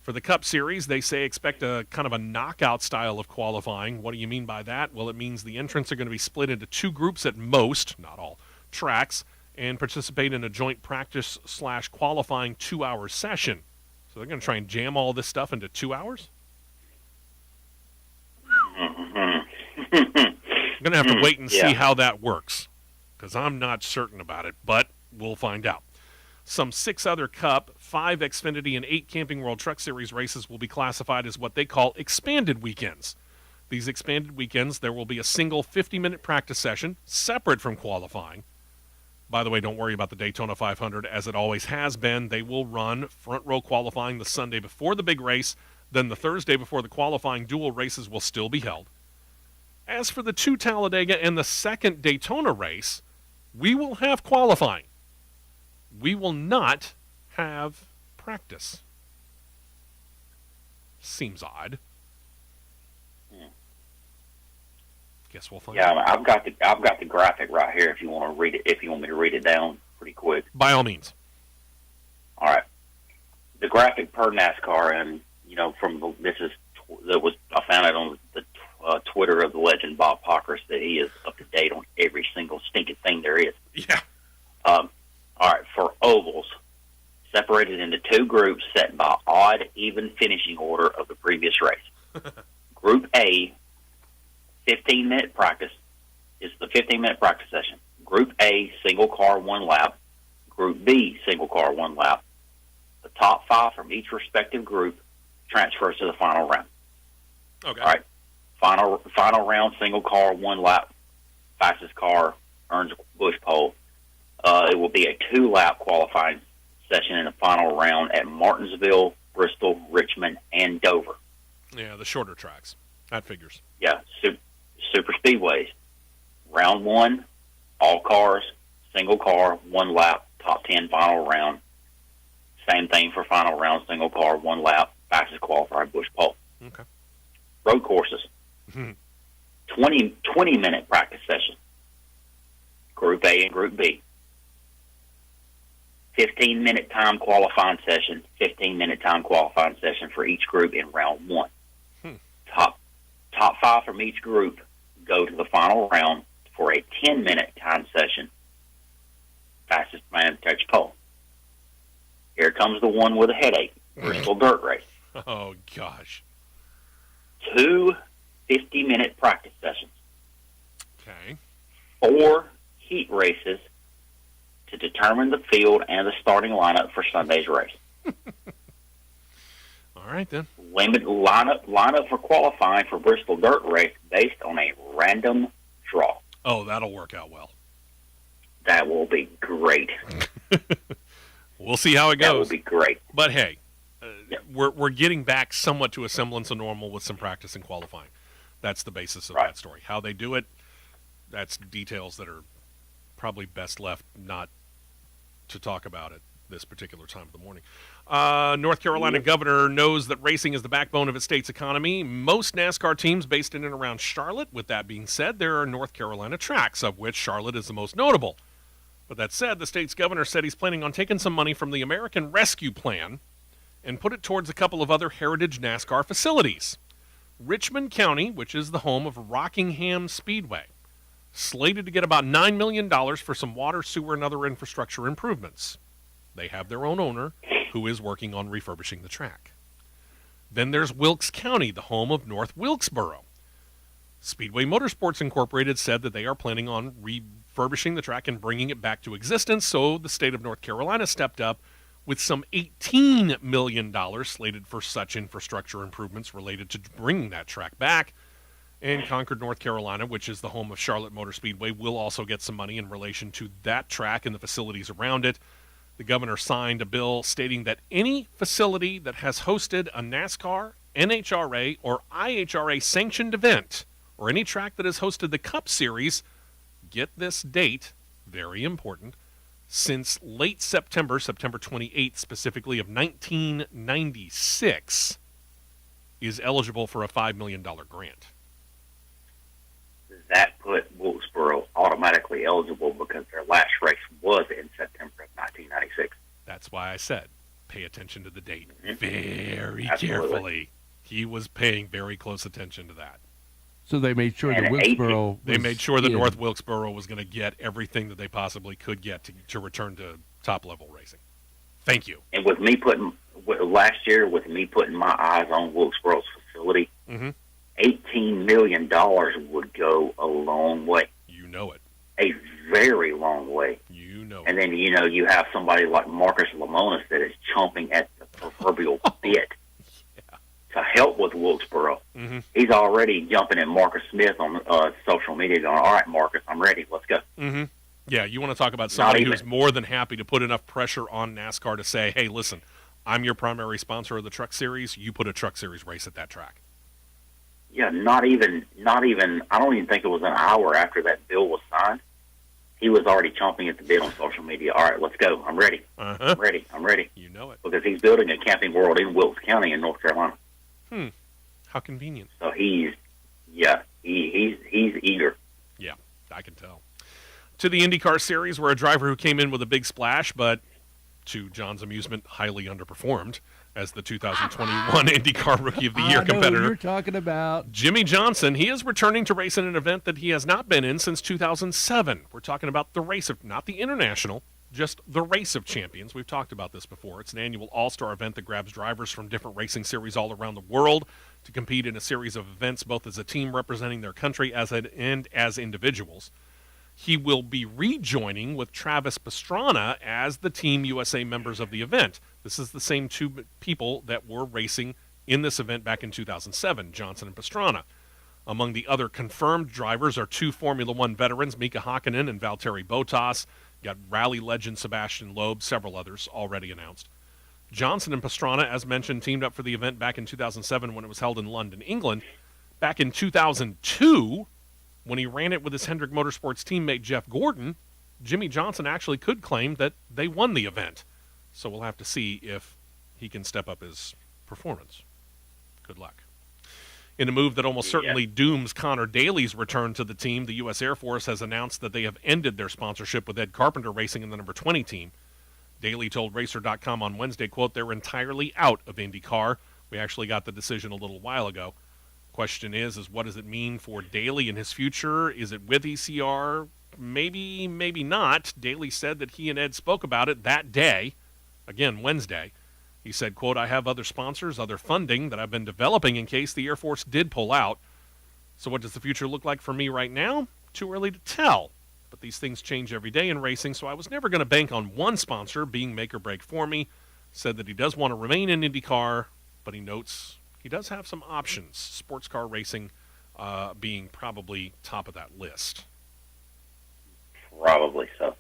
For the Cup Series, they say expect a kind of a knockout style of qualifying. What do you mean by that? Well, it means the entrants are going to be split into two groups at most, not all, tracks, and participate in a joint practice/qualifying 2-hour session. So they're going to try and jam all this stuff into 2 hours? I'm going to have to wait and see how that works, because I'm not certain about it, but we'll find out. Some 6 other Cup, 5 Xfinity, and 8 Camping World Truck Series races will be classified as what they call expanded weekends. These expanded weekends, there will be a single 50-minute practice session separate from qualifying. By the way, don't worry about the Daytona 500, as it always has been. They will run front row qualifying the Sunday before the big race, then the Thursday before the qualifying dual races will still be held. As for the 2 Talladega and the second Daytona race, we will have qualifying. We will not have practice. Seems odd. Guess we'll find out. Yeah, I've got the graphic right here. If you want to read it, if you want me to read it down pretty quick. By all means. All right. The graphic per NASCAR, and I found it on the Twitter of the legend Bob Pockris, that he is up to date on every single stinking thing there is. Yeah. All right, for ovals, separated into 2 groups set by odd, even finishing order of the previous race. Group A, 15-minute practice, is the 15-minute practice session. Group A, single car, 1 lap. Group B, single car, 1 lap. The top 5 from each respective group transfers to the final round. Okay. All right, final round, single car, 1 lap. Fastest car earns a bush pole. It will be a 2-lap qualifying session in the final round at Martinsville, Bristol, Richmond, and Dover. Yeah, the shorter tracks. That figures. Yeah, super speedways. Round 1, all cars, single car, 1 lap, top 10 final round. Same thing for final round, single car, 1 lap, fastest qualifier, bush pole. Okay. Road courses. 20-minute practice session. Group A and Group B. 15-minute time qualifying session, 15-minute time qualifying session for each group in round 1. Top 5 from each group go to the final round for a 10-minute time session. Fastest man takes pole. Here comes the one with a headache, Bristol Dirt Race. Oh, gosh. 2 50-minute practice sessions. Okay. 4 heat races to determine the field and the starting lineup for Sunday's race. All right, then. Limited lineup for qualifying for Bristol Dirt Race based on a random draw. Oh, that'll work out well. That will be great. We'll see how it goes. That will be great. But hey, we're getting back somewhat to a semblance of normal with some practice and qualifying. That's the basis of that story. How they do it, that's details that are probably best left not to talk about it this particular time of the morning. North Carolina governor knows that racing is the backbone of its state's economy. Most NASCAR teams based in and around Charlotte. With that being said, there are North Carolina tracks, of which Charlotte is the most notable. But that said, the state's governor said he's planning on taking some money from the American Rescue Plan and put it towards a couple of other heritage NASCAR facilities. Richmond County, which is the home of Rockingham Speedway, slated to get about $9 million for some water, sewer, and other infrastructure improvements. They have their own owner who is working on refurbishing the track. Then there's Wilkes County, the home of North Wilkesboro. Speedway Motorsports Incorporated said that they are planning on refurbishing the track and bringing it back to existence, so the state of North Carolina stepped up with some $18 million slated for such infrastructure improvements related to bringing that track back. And Concord, North Carolina, which is the home of Charlotte Motor Speedway, will also get some money in relation to that track and the facilities around it. The governor signed a bill stating that any facility that has hosted a NASCAR, NHRA, or IHRA sanctioned event, or any track that has hosted the Cup Series, get this date, very important, since late September 28th specifically of 1996, is eligible for a $5 million grant. Does that put Wilkesboro automatically eligible because their last race was in September of 1996? That's why I said pay attention to the date very Absolutely. carefully. He was paying very close attention to that. So they made sure And that Wilkesboro. They made sure that in. North Wilkesboro was going to get everything that they possibly could get to return to top-level racing. Thank you. And with me putting last year, with me putting my eyes on Wilkesboro's facility, $18 million would go a long way. You know it. A very long way. You know And it. then, you have somebody like Marcus Lemonis that is chomping at the proverbial bit to help with Wilkesboro. He's already jumping at Marcus Smith on social media going, all right, Marcus, I'm ready. Let's go. Yeah, you want to talk about somebody who's more than happy to put enough pressure on NASCAR to say, hey, listen, I'm your primary sponsor of the Truck Series. You put a Truck Series race at that track. Yeah, not even, I don't even think it was an hour after that bill was signed. He was already chomping at the bit on social media. All right, let's go. I'm ready. I'm ready. You know it. Because he's building a Camping World in Wilkes County in North Carolina. How convenient. So he's eager. Yeah, I can tell. To the Indycar Series, where a driver who came in with a big splash, but to John's amusement, highly underperformed as the 2021 Indycar Rookie of the Year competitor. I know who you're talking about. Jimmy Johnson, he is returning to race in an event that he has not been in since 2007. We're talking about the race of, not the International, just the Race of Champions. We've talked about this before. It's an annual all-star event that grabs drivers from different racing series all around the world to compete in a series of events, both as a team representing their country and as individuals. He will be rejoining with Travis Pastrana as the Team USA members of the event. This is the same two people that were racing in this event back in 2007, Johnson and Pastrana. Among the other confirmed drivers are two Formula One veterans, Mika Hakkinen and Valtteri Bottas. Got rally legend Sebastian Loeb, several others already announced. Johnson and Pastrana, as mentioned, teamed up for the event back in 2007 when it was held in London, England. Back in 2002, when he ran it with his Hendrick Motorsports teammate Jeff Gordon, Jimmy Johnson actually could claim that they won the event. So we'll have to see if he can step up his performance. Good luck. In a move that almost certainly dooms Connor Daly's return to the team, the U.S. Air Force has announced that they have ended their sponsorship with Ed Carpenter Racing in the number 20 team. Daly told Racer.com on Wednesday, quote, they're entirely out of IndyCar. We actually got the decision a little while ago. Question is what does it mean for Daly and his future? Is it with ECR? Maybe, maybe not. Daly said that he and Ed spoke about it that day, again, Wednesday. He said, quote, I have other sponsors, other funding that I've been developing in case the Air Force did pull out. So what does the future look like for me right now? Too early to tell. But these things change every day in racing, so I was never going to bank on one sponsor being make or break for me. Said that he does want to remain in IndyCar, but he notes he does have some options, sports car racing being probably top of that list. Probably so.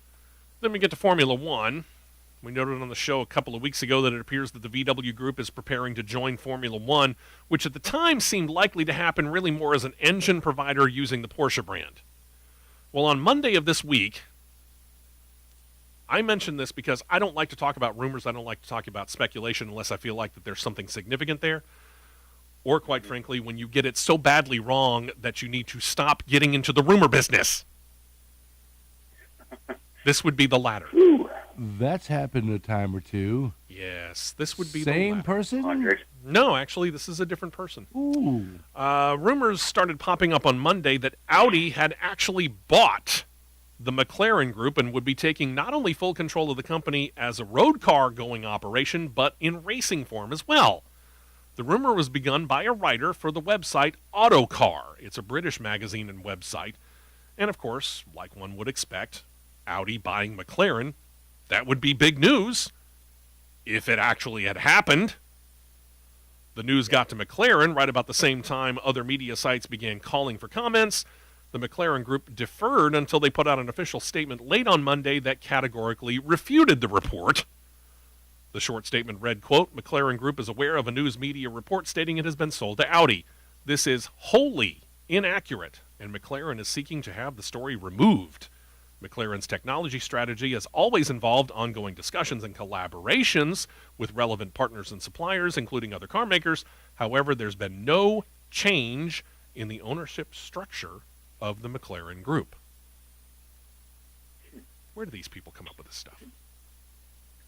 Then we get to Formula One. We noted on the show a couple of weeks ago that it appears that the VW Group is preparing to join Formula One, which at the time seemed likely to happen really more as an engine provider using the Porsche brand. Well, on Monday of this week, I mention this because I don't like to talk about rumors. I don't like to talk about speculation unless I feel like that there's something significant there. Or, quite frankly, when you get it so badly wrong that you need to stop getting into the rumor business. This would be the latter. That's happened a time or two. Yes, this would be the Same latter. person? 100. No, actually, this is a different person. Ooh. Rumors started popping up on Monday that Audi had actually bought the McLaren Group and would be taking not only full control of the company as a road car going operation, but in racing form as well. The rumor was begun by a writer for the website Autocar. It's a British magazine and website. And of course, like one would expect, Audi buying McLaren, that would be big news if it actually had happened. The news got to McLaren right about the same time other media sites began calling for comments. The McLaren Group deferred until they put out an official statement late on Monday that categorically refuted the report. The short statement read, quote, McLaren Group is aware of a news media report stating it has been sold to Audi. This is wholly inaccurate, and McLaren is seeking to have the story removed. McLaren's technology strategy has always involved ongoing discussions and collaborations with relevant partners and suppliers, including other car makers. However, there's been no change in the ownership structure of the McLaren Group. Where do these people come up with this stuff?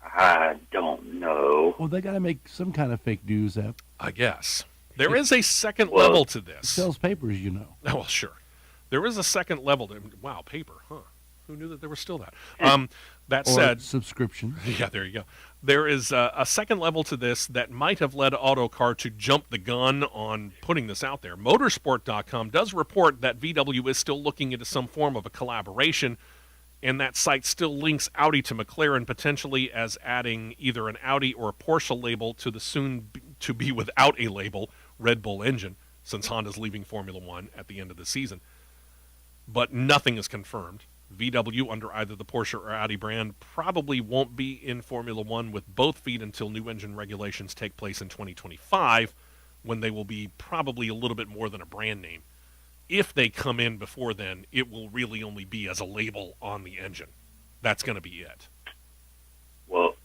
I don't know. Well, they got to make some kind of fake news app. I guess. There is a second level to this. Sells papers, you know. Oh, well, sure. There is a second level. Wow, paper, huh? Who knew that there was still that? That Or said, subscription. yeah, there you go. There is a second level to this that might have led Autocar to jump the gun on putting this out there. Motorsport.com does report that VW is still looking into some form of a collaboration, and that site still links Audi to McLaren, potentially as adding either an Audi or a Porsche label to the soon-to-be without a label Red Bull engine, since Honda's leaving Formula One at the end of the season. But nothing is confirmed. VW, under either the Porsche or Audi brand, probably won't be in Formula One with both feet until new engine regulations take place in 2025, when they will be probably a little bit more than a brand name. If they come in before then, it will really only be as a label on the engine. That's going to be it. Well,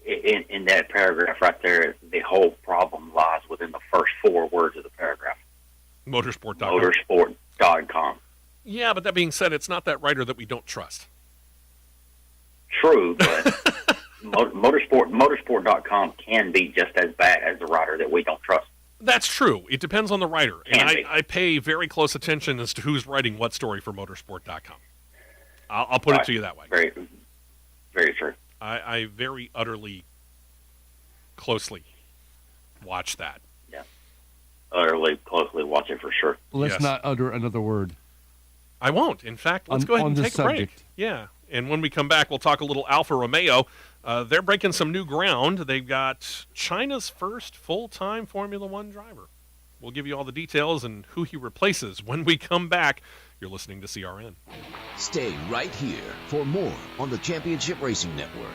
in that paragraph right there, the whole problem lies within the first 4 words of the paragraph. Motorsport.com. Motorsport.com. Yeah, but that being said, it's not that writer that we don't trust. True, but motorsport.com can be just as bad as the writer that we don't trust. That's true. It depends on the writer. And Can be. I pay very close attention as to who's writing what story for motorsport.com. I'll put it to you that way. Very, very true. I very utterly closely watch that. Yeah. Utterly closely watch it for sure. Let's Yes. not utter another word. I won't. In fact, let's go ahead On and this take a break. subject. Yeah. And when we come back, we'll talk a little Alfa Romeo. They're breaking some new ground. They've got China's first full-time Formula One driver. We'll give you all the details and who he replaces when we come back. You're listening to CRN. Stay right here for more on the Championship Racing Network.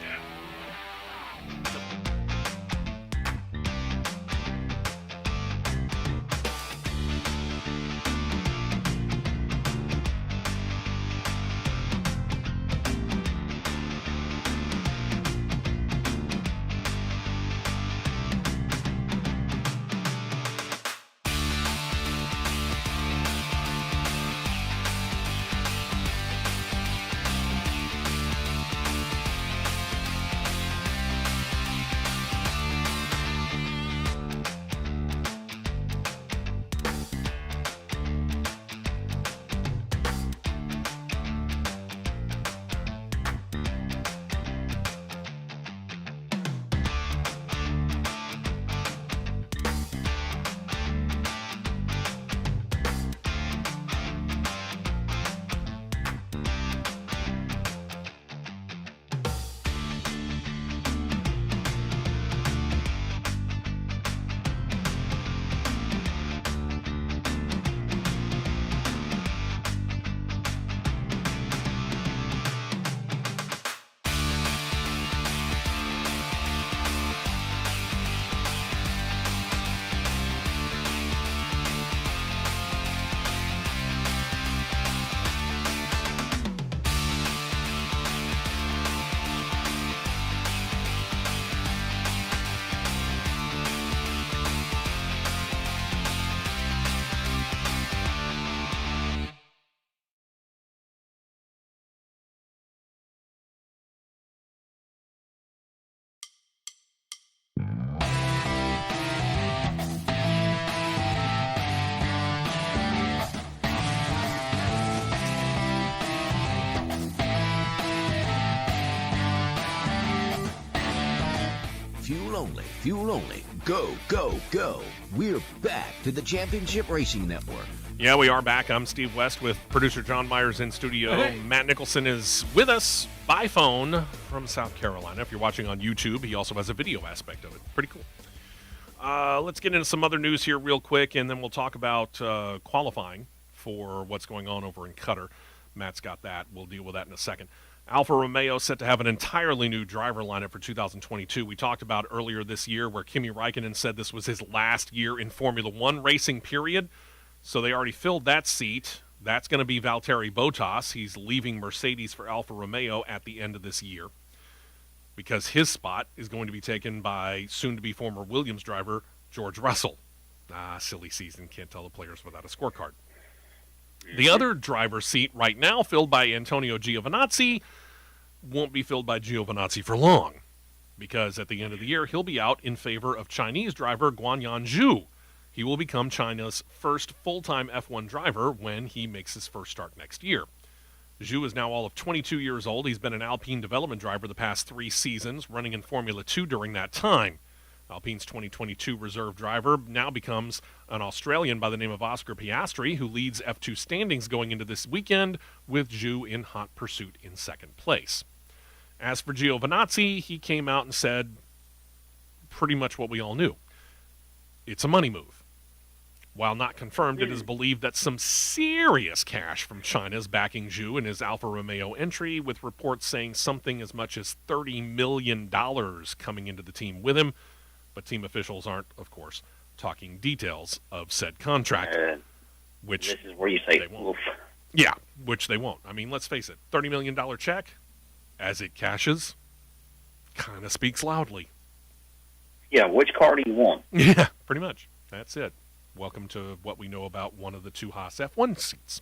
fuel only. Go, go, go. We're back to the Championship Racing Network. Yeah, we are back. I'm Steve West with producer John Myers in studio. Hey. Matt Nicholson is with us by phone from South Carolina. If you're watching on YouTube, he also has a video aspect of it. Pretty cool. Let's get into some other news here real quick, and then we'll talk about qualifying for what's going on over in Qatar. Matt's got that. We'll deal with that in a second. Alfa Romeo set to have an entirely new driver lineup for 2022. We talked about earlier this year where Kimi Räikkönen said this was his last year in Formula One racing, period. So they already filled that seat. That's going to be Valtteri Bottas. He's leaving Mercedes for Alfa Romeo at the end of this year because his spot is going to be taken by soon-to-be former Williams driver George Russell. Silly season. Can't tell the players without a scorecard. The other driver's seat right now filled by Antonio Giovinazzi won't be filled by Giovinazzi for long because at the end of the year he'll be out in favor of Chinese driver Guanyan Zhu. He will become China's first full-time F1 driver when he makes his first start next year. Zhu is now all of 22 years old. He's been an Alpine development driver the past 3 seasons, running in Formula 2 during that time. Alpine's 2022 reserve driver now becomes an Australian by the name of Oscar Piastri, who leads F2 standings going into this weekend, with Zhu in hot pursuit in second place. As for Giovinazzi, he came out and said pretty much what we all knew. It's a money move. While not confirmed, it is believed that some serious cash from China is backing Zhu in his Alfa Romeo entry, with reports saying something as much as $30 million coming into the team with him. But team officials aren't, of course, talking details of said contract, which this is where you say, they won't. oof. Yeah, which they won't. I mean, let's face it, $30 million check, as it cashes, kind of speaks loudly. Yeah, which car do you want? Yeah, pretty much. That's it. Welcome to what we know about one of the 2 Haas F1 seats.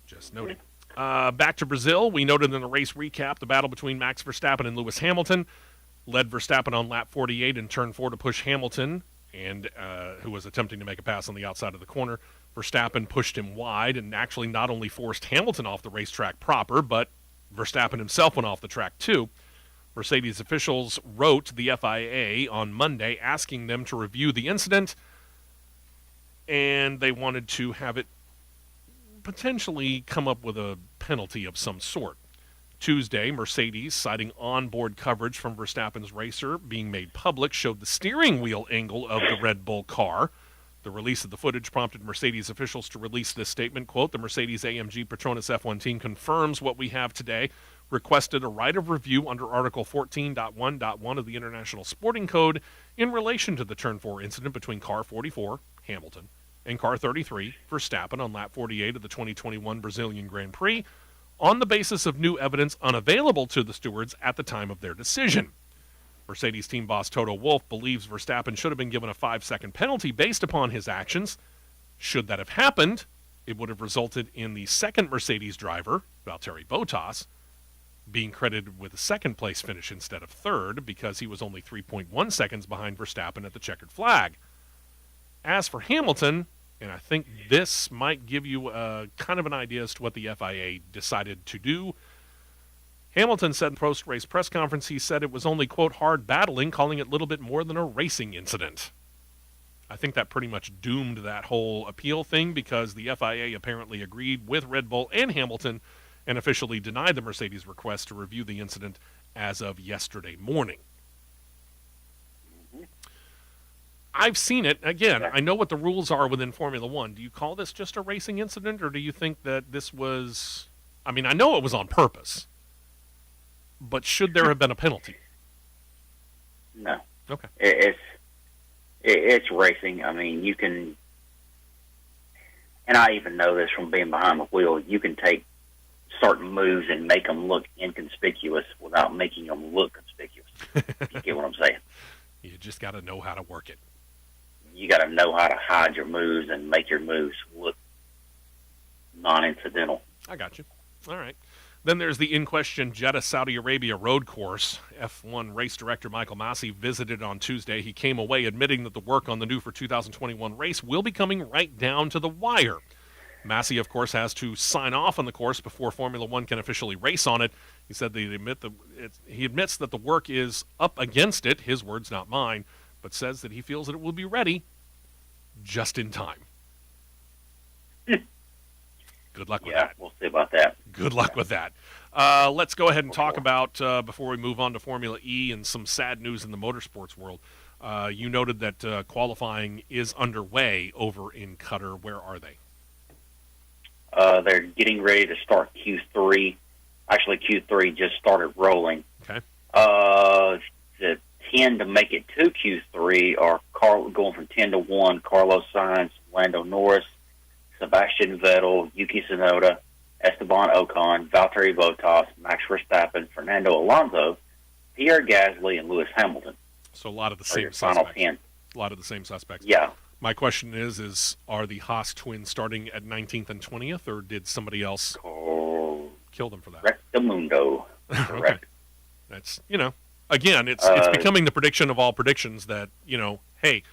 Just noting. Back to Brazil, we noted in the race recap the battle between Max Verstappen and Lewis Hamilton. Led Verstappen on lap 48 in turn 4 to push Hamilton, and who was attempting to make a pass on the outside of the corner. Verstappen pushed him wide and actually not only forced Hamilton off the racetrack proper, but Verstappen himself went off the track too. Mercedes officials wrote the FIA on Monday asking them to review the incident, and they wanted to have it potentially come up with a penalty of some sort. Tuesday, Mercedes, citing onboard coverage from Verstappen's racer being made public, showed the steering wheel angle of the Red Bull car. The release of the footage prompted Mercedes officials to release this statement, quote, "The Mercedes-AMG Petronas F1 team confirms what we have today, requested a right of review under Article 14.1.1 of the International Sporting Code in relation to the Turn 4 incident between car 44, Hamilton, and car 33, Verstappen, on lap 48 of the 2021 Brazilian Grand Prix, on the basis of new evidence unavailable to the stewards at the time of their decision." Mercedes team boss Toto Wolff believes Verstappen should have been given a 5-second penalty based upon his actions. Should that have happened, it would have resulted in the second Mercedes driver, Valtteri Bottas, being credited with a second-place finish instead of third because he was only 3.1 seconds behind Verstappen at the checkered flag. As for Hamilton, and I think this might give you kind of an idea as to what the FIA decided to do. Hamilton said in the post-race press conference, he said it was only, quote, hard battling, calling it little bit more than a racing incident. I think that pretty much doomed that whole appeal thing because the FIA apparently agreed with Red Bull and Hamilton and officially denied the Mercedes request to review the incident as of yesterday morning. I've seen it. Again, I know what the rules are within Formula One. Do you call this just a racing incident, or do you think that this was... I mean, I know it was on purpose, but should there have been a penalty? No. Okay. It's racing. I mean, you can... And I even know this from being behind the wheel. You can take certain moves and make them look inconspicuous without making them look conspicuous. You get what I'm saying? You just got to know how to work it. You got to know how to hide your moves and make your moves look non-incidental. I got you. All right. Then there's the in-question Jeddah, Saudi Arabia road course. F1 race director Michael Masi visited on Tuesday. He came away admitting that the work on the new for 2021 race will be coming right down to the wire. Masi, of course, has to sign off on the course before Formula One can officially race on it. He said he admits that the work is up against it, his words, not mine, but says that he feels that it will be ready just in time. Good luck with that. We'll see about that. Good luck with that. Let's go ahead and talk about, before we move on to Formula E and some sad news in the motorsports world. You noted that qualifying is underway over in Qatar. Where are they? They're getting ready to start Q3. Actually, Q3 just started rolling. Okay. The 10 to make it to Q3 are going from 10 to 1, Carlos Sainz, Lando Norris, Sebastian Vettel, Yuki Tsunoda, Esteban Ocon, Valtteri Bottas, Max Verstappen, Fernando Alonso, Pierre Gasly, and Lewis Hamilton. So a lot of the same final suspects. 10. A lot of the same suspects. Yeah. My question is are the Haas twins starting at 19th and 20th, or did somebody else kill them for that? Correct the mundo. Correct. Okay. That's, again, it's becoming the prediction of all predictions that, hey,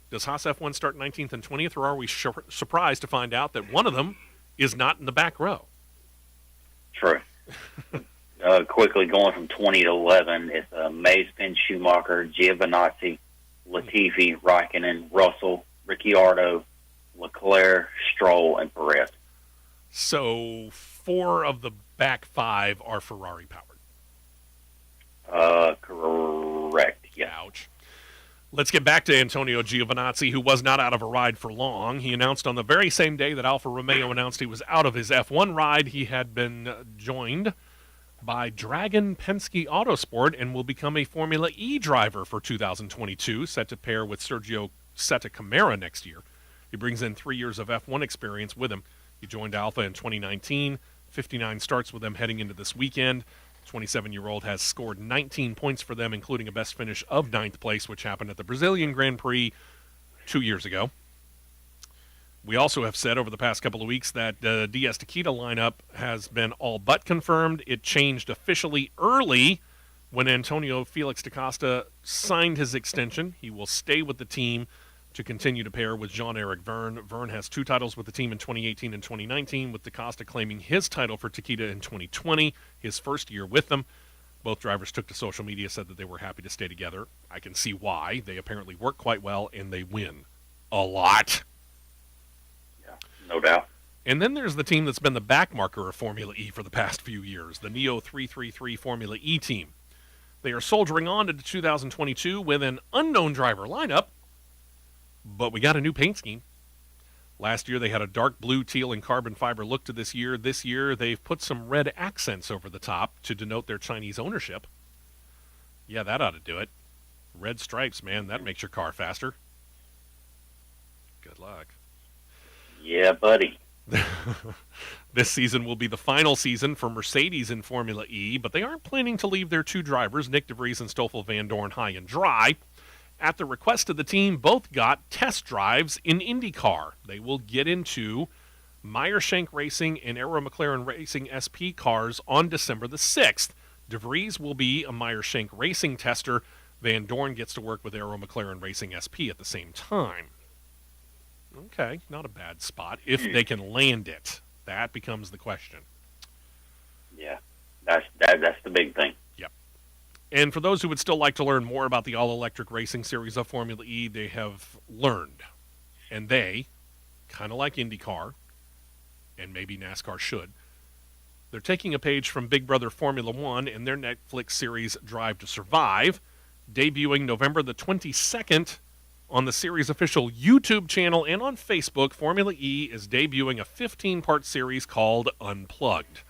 does Haas F1 start 19th and 20th, or are we surprised to find out that one of them is not in the back row? True. Quickly going from 20 to 11, it's Mays, Penn, Schumacher, Giovinazzi, Latifi, Raikkonen, Russell, Ricciardo, Leclerc, Stroll, and Perez. So 4 of the back 5 are Ferrari powered. Correct. Yeah. Ouch. Let's get back to Antonio Giovinazzi, who was not out of a ride for long. He announced on the very same day that Alfa Romeo announced he was out of his F1 ride, he had been joined by Dragon Penske Autosport and will become a Formula E driver for 2022, set to pair with Sergio Setta Camara next year. He brings in 3 years of F1 experience with him. He joined Alfa in 2019, 59 starts with them heading into this weekend. 27-year-old has scored 19 points for them, including a best finish of 9th place, which happened at the Brazilian Grand Prix 2 years ago. We also have said over the past couple of weeks that the DS Tequita lineup has been all but confirmed. It changed officially early when Antonio Felix da Costa signed his extension. He will stay with the team to continue to pair with Jean-Eric Verne. Verne has 2 titles with the team in 2018 and 2019, with da Costa claiming his title for Tequita in 2020, his first year with them. Both drivers took to social media, said that they were happy to stay together. I can see why. They apparently work quite well, and they win a lot. Yeah, no doubt. And then there's the team that's been the backmarker of Formula E for the past few years, the Neo 333 Formula E team. They are soldiering on to 2022 with an unknown driver lineup, but we got a new paint scheme. Last year they had a dark blue, teal, and carbon fiber look to this year. This year they've put some red accents over the top to denote their Chinese ownership. Yeah, that ought to do it. Red stripes, man, that makes your car faster. Good luck. Yeah, buddy. This season will be the final season for Mercedes in Formula E, but they aren't planning to leave their 2 drivers, Nick De Vries and Stoffel Van Dorn, high and dry. At the request of the team, both got test drives in Indycar. They will get into Meyer-Shank Racing and Aero McLaren Racing SP cars on December the 6th. De Vries will be a Meyer-Shank Racing tester. Van Dorn gets to work with Aero McLaren Racing SP at the same time. Okay, not a bad spot. If they can land it, that becomes the question. Yeah, that's the big thing. And for those who would still like to learn more about the all-electric racing series of Formula E, they have learned. And they, kind of like IndyCar, and maybe NASCAR should, they're taking a page from Big Brother Formula One in their Netflix series Drive to Survive, debuting November the 22nd on the series' official YouTube channel and on Facebook. Formula E is debuting a 15-part series called Unplugged.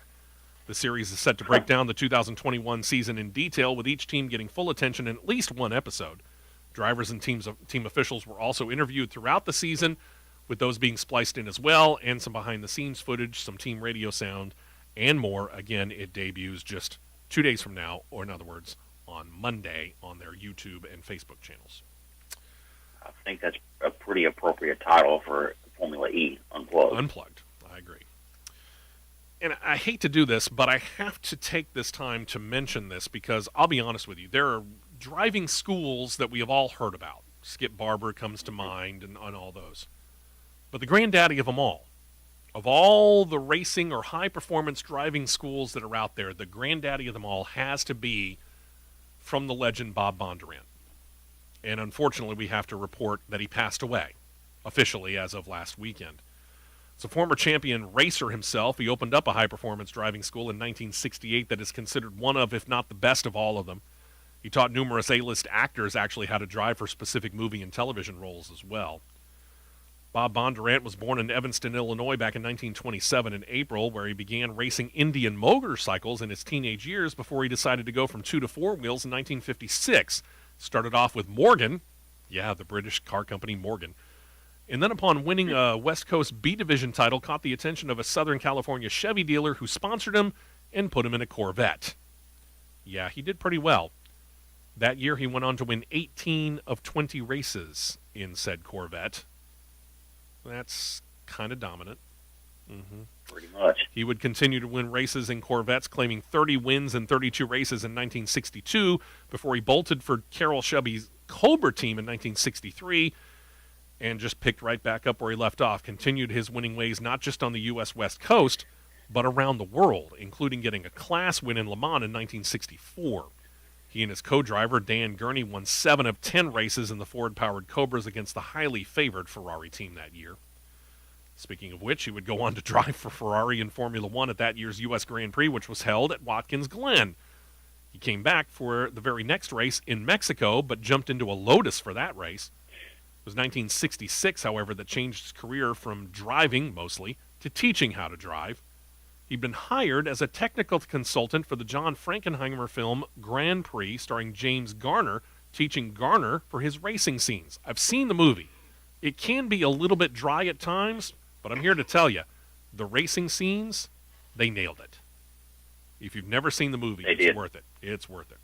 The series is set to break down the 2021 season in detail, with each team getting full attention in at least one episode. Drivers and team officials were also interviewed throughout the season, with those being spliced in as well, and some behind-the-scenes footage, some team radio sound, and more. Again, it debuts just 2 days from now, or in other words, on Monday on their YouTube and Facebook channels. I think that's a pretty appropriate title for Formula E, Unplugged. Unplugged, I agree. And I hate to do this, but I have to take this time to mention this because I'll be honest with you, there are driving schools that we have all heard about. Skip Barber comes to mind and all those. But the granddaddy of them all, Of all the racing or high-performance driving schools that are out there, the granddaddy of them all has to be from the legend Bob Bondurant. And unfortunately, we have to report that he passed away, officially as of last weekend. As a former champion racer himself, he opened up a high-performance driving school in 1968 that is considered one of, if not the best of all of them. He taught numerous A-list actors actually how to drive for specific movie and television roles as well. Bob Bondurant was born in Evanston, Illinois back in 1927 in April, where he began racing Indian motorcycles in his teenage years before he decided to go from 2 to 4 wheels in 1956. Started off with Morgan, the British car company Morgan, and then upon winning a West Coast B Division title, caught the attention of a Southern California Chevy dealer who sponsored him and put him in a Corvette. Yeah, he did pretty well. That year he went on to win 18 of 20 races in said Corvette. That's kind of dominant. Pretty much. He would continue to win races in Corvettes, claiming 30 wins in 32 races in 1962 before he bolted for Carroll Shelby's Cobra team in 1963 and just picked right back up where he left off. Continued his winning ways not just on the U.S. West Coast, but around the world, including getting a class win in Le Mans in 1964. He and his co-driver, Dan Gurney, won 7 of 10 races in the Ford-powered Cobras against the highly favored Ferrari team that year. Speaking of which, he would go on to drive for Ferrari in Formula One at that year's U.S. Grand Prix, which was held at Watkins Glen. He came back for the very next race in Mexico, but jumped into a Lotus for that race. It was 1966, however, that changed his career from driving, mostly, to teaching how to drive. He'd been hired as a technical consultant for the John Frankenheimer film Grand Prix, starring James Garner, teaching Garner for his racing scenes. I've seen the movie. It can be a little bit dry at times, but I'm here to tell you, the racing scenes, they nailed it. If you've never seen the movie, it's worth it. It's worth it.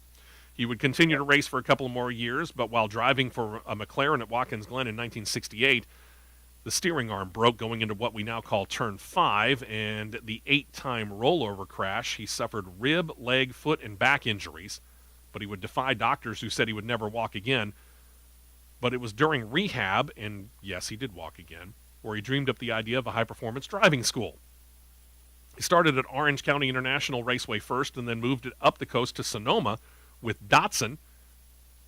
He would continue to race for a couple more years, but while driving for a McLaren at Watkins Glen in 1968, the steering arm broke going into what we now call Turn 5, and the 8-time rollover crash, he suffered rib, leg, foot, and back injuries, but he would defy doctors who said he would never walk again. But it was during rehab, and yes, he did walk again, where he dreamed up the idea of a high-performance driving school. He started at Orange County International Raceway first, and then moved it up the coast to Sonoma with Datsun.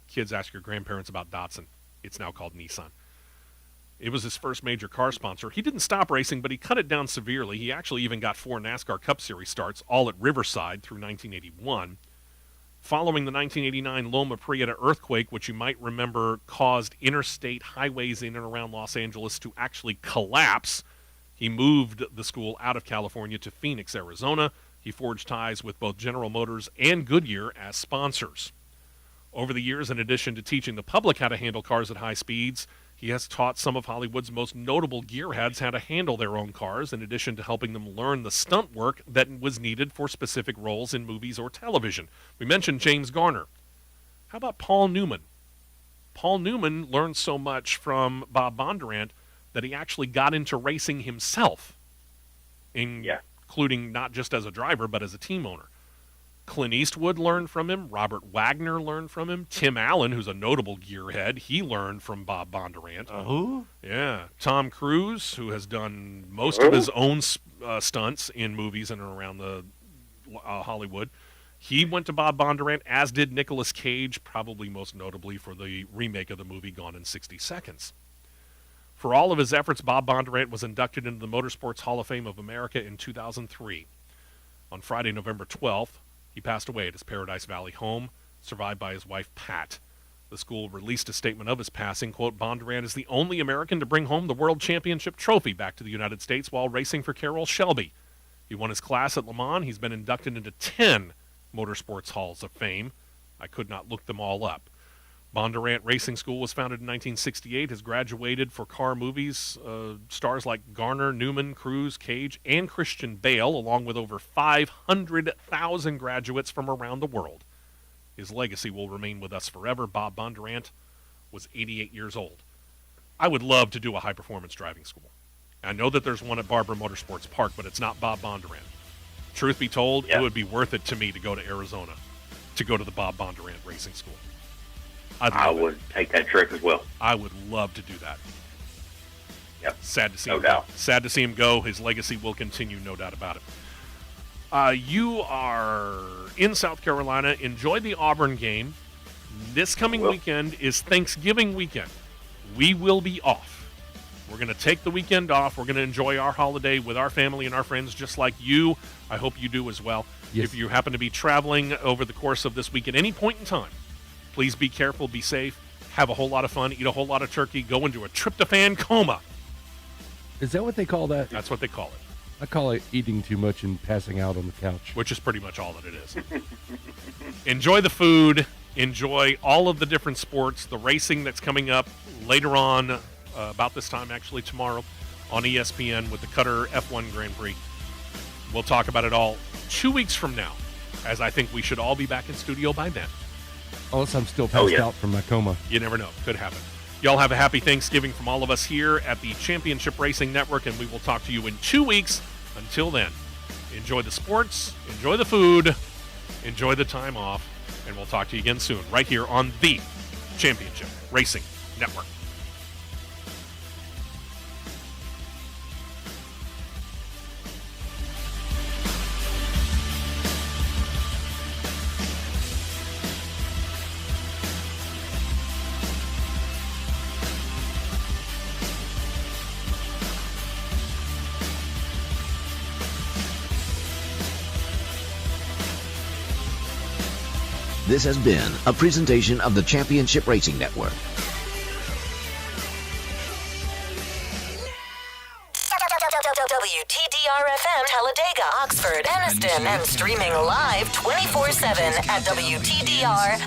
Kids, ask your grandparents about Datsun. It's now called Nissan. It was his first major car sponsor. He didn't stop racing, but he cut it down severely. He actually even got 4 NASCAR Cup Series starts, all at Riverside through 1981. Following the 1989 Loma Prieta earthquake, which you might remember caused interstate highways in and around Los Angeles to actually collapse, he moved the school out of California to Phoenix, Arizona. He forged ties with both General Motors and Goodyear as sponsors. Over the years, in addition to teaching the public how to handle cars at high speeds, he has taught some of Hollywood's most notable gearheads how to handle their own cars, in addition to helping them learn the stunt work that was needed for specific roles in movies or television. We mentioned James Garner. How about Paul Newman? Paul Newman learned so much from Bob Bondurant that he actually got into racing himself, including not just as a driver, but as a team owner. Clint Eastwood learned from him. Robert Wagner learned from him. Tim Allen, who's a notable gearhead, he learned from Bob Bondurant. Who? Yeah. Tom Cruise, who has done most of his own stunts in movies in and around the Hollywood. He went to Bob Bondurant, as did Nicolas Cage, probably most notably for the remake of the movie Gone in 60 Seconds. For all of his efforts, Bob Bondurant was inducted into the Motorsports Hall of Fame of America in 2003. On Friday, November 12th, he passed away at his Paradise Valley home, survived by his wife, Pat. The school released a statement of his passing, quote, Bondurant is the only American to bring home the World Championship trophy back to the United States while racing for Carroll Shelby. He won his class at Le Mans. He's been inducted into 10 Motorsports Halls of Fame. I could not look them all up. Bondurant Racing School was founded in 1968, has graduated for car movies, stars like Garner, Newman, Cruise, Cage, and Christian Bale, along with over 500,000 graduates from around the world. His legacy will remain with us forever. Bob Bondurant was 88 years old. I would love to do a high-performance driving school. I know that there's one at Barbara Motorsports Park, but it's not Bob Bondurant. Truth be told, It would be worth it to me to go to Arizona to go to the Bob Bondurant Racing School. I would take that trip as well. I would love to do that. Yep. Sad to see No him doubt. go. Sad to see him go. His legacy will continue, no doubt about it. You are in South Carolina. Enjoy the Auburn game. This coming weekend is Thanksgiving weekend. We will be off. We're going to take the weekend off. We're going to enjoy our holiday with our family and our friends, just like you. I hope you do as well. Yes. If you happen to be traveling over the course of this week at any point in time, please be careful, be safe, have a whole lot of fun, eat a whole lot of turkey, go into a tryptophan coma. Is that what they call that? That's what they call it, I call it eating too much and passing out on the couch. which is pretty much all that it is. Enjoy the food. Enjoy all of the different sports, the racing that's coming up later on, about this time, actually tomorrow, on ESPN with the Qatar F1 Grand Prix. We'll talk about it all 2 weeks from now, as I think we should all be back in studio by then. Unless I'm still passed yeah. out from my coma. You never know. Could happen. Y'all have a happy Thanksgiving from all of us here at the Championship Racing Network, and we will talk to you in 2 weeks. Until then, enjoy the sports, enjoy the food, enjoy the time off, and we'll talk to you again soon, right here on the Championship Racing Network. This has been a presentation of the Championship Racing Network. WTDR-FM, Talladega, Oxford, Anniston, and streaming live 24/7 at WTDR.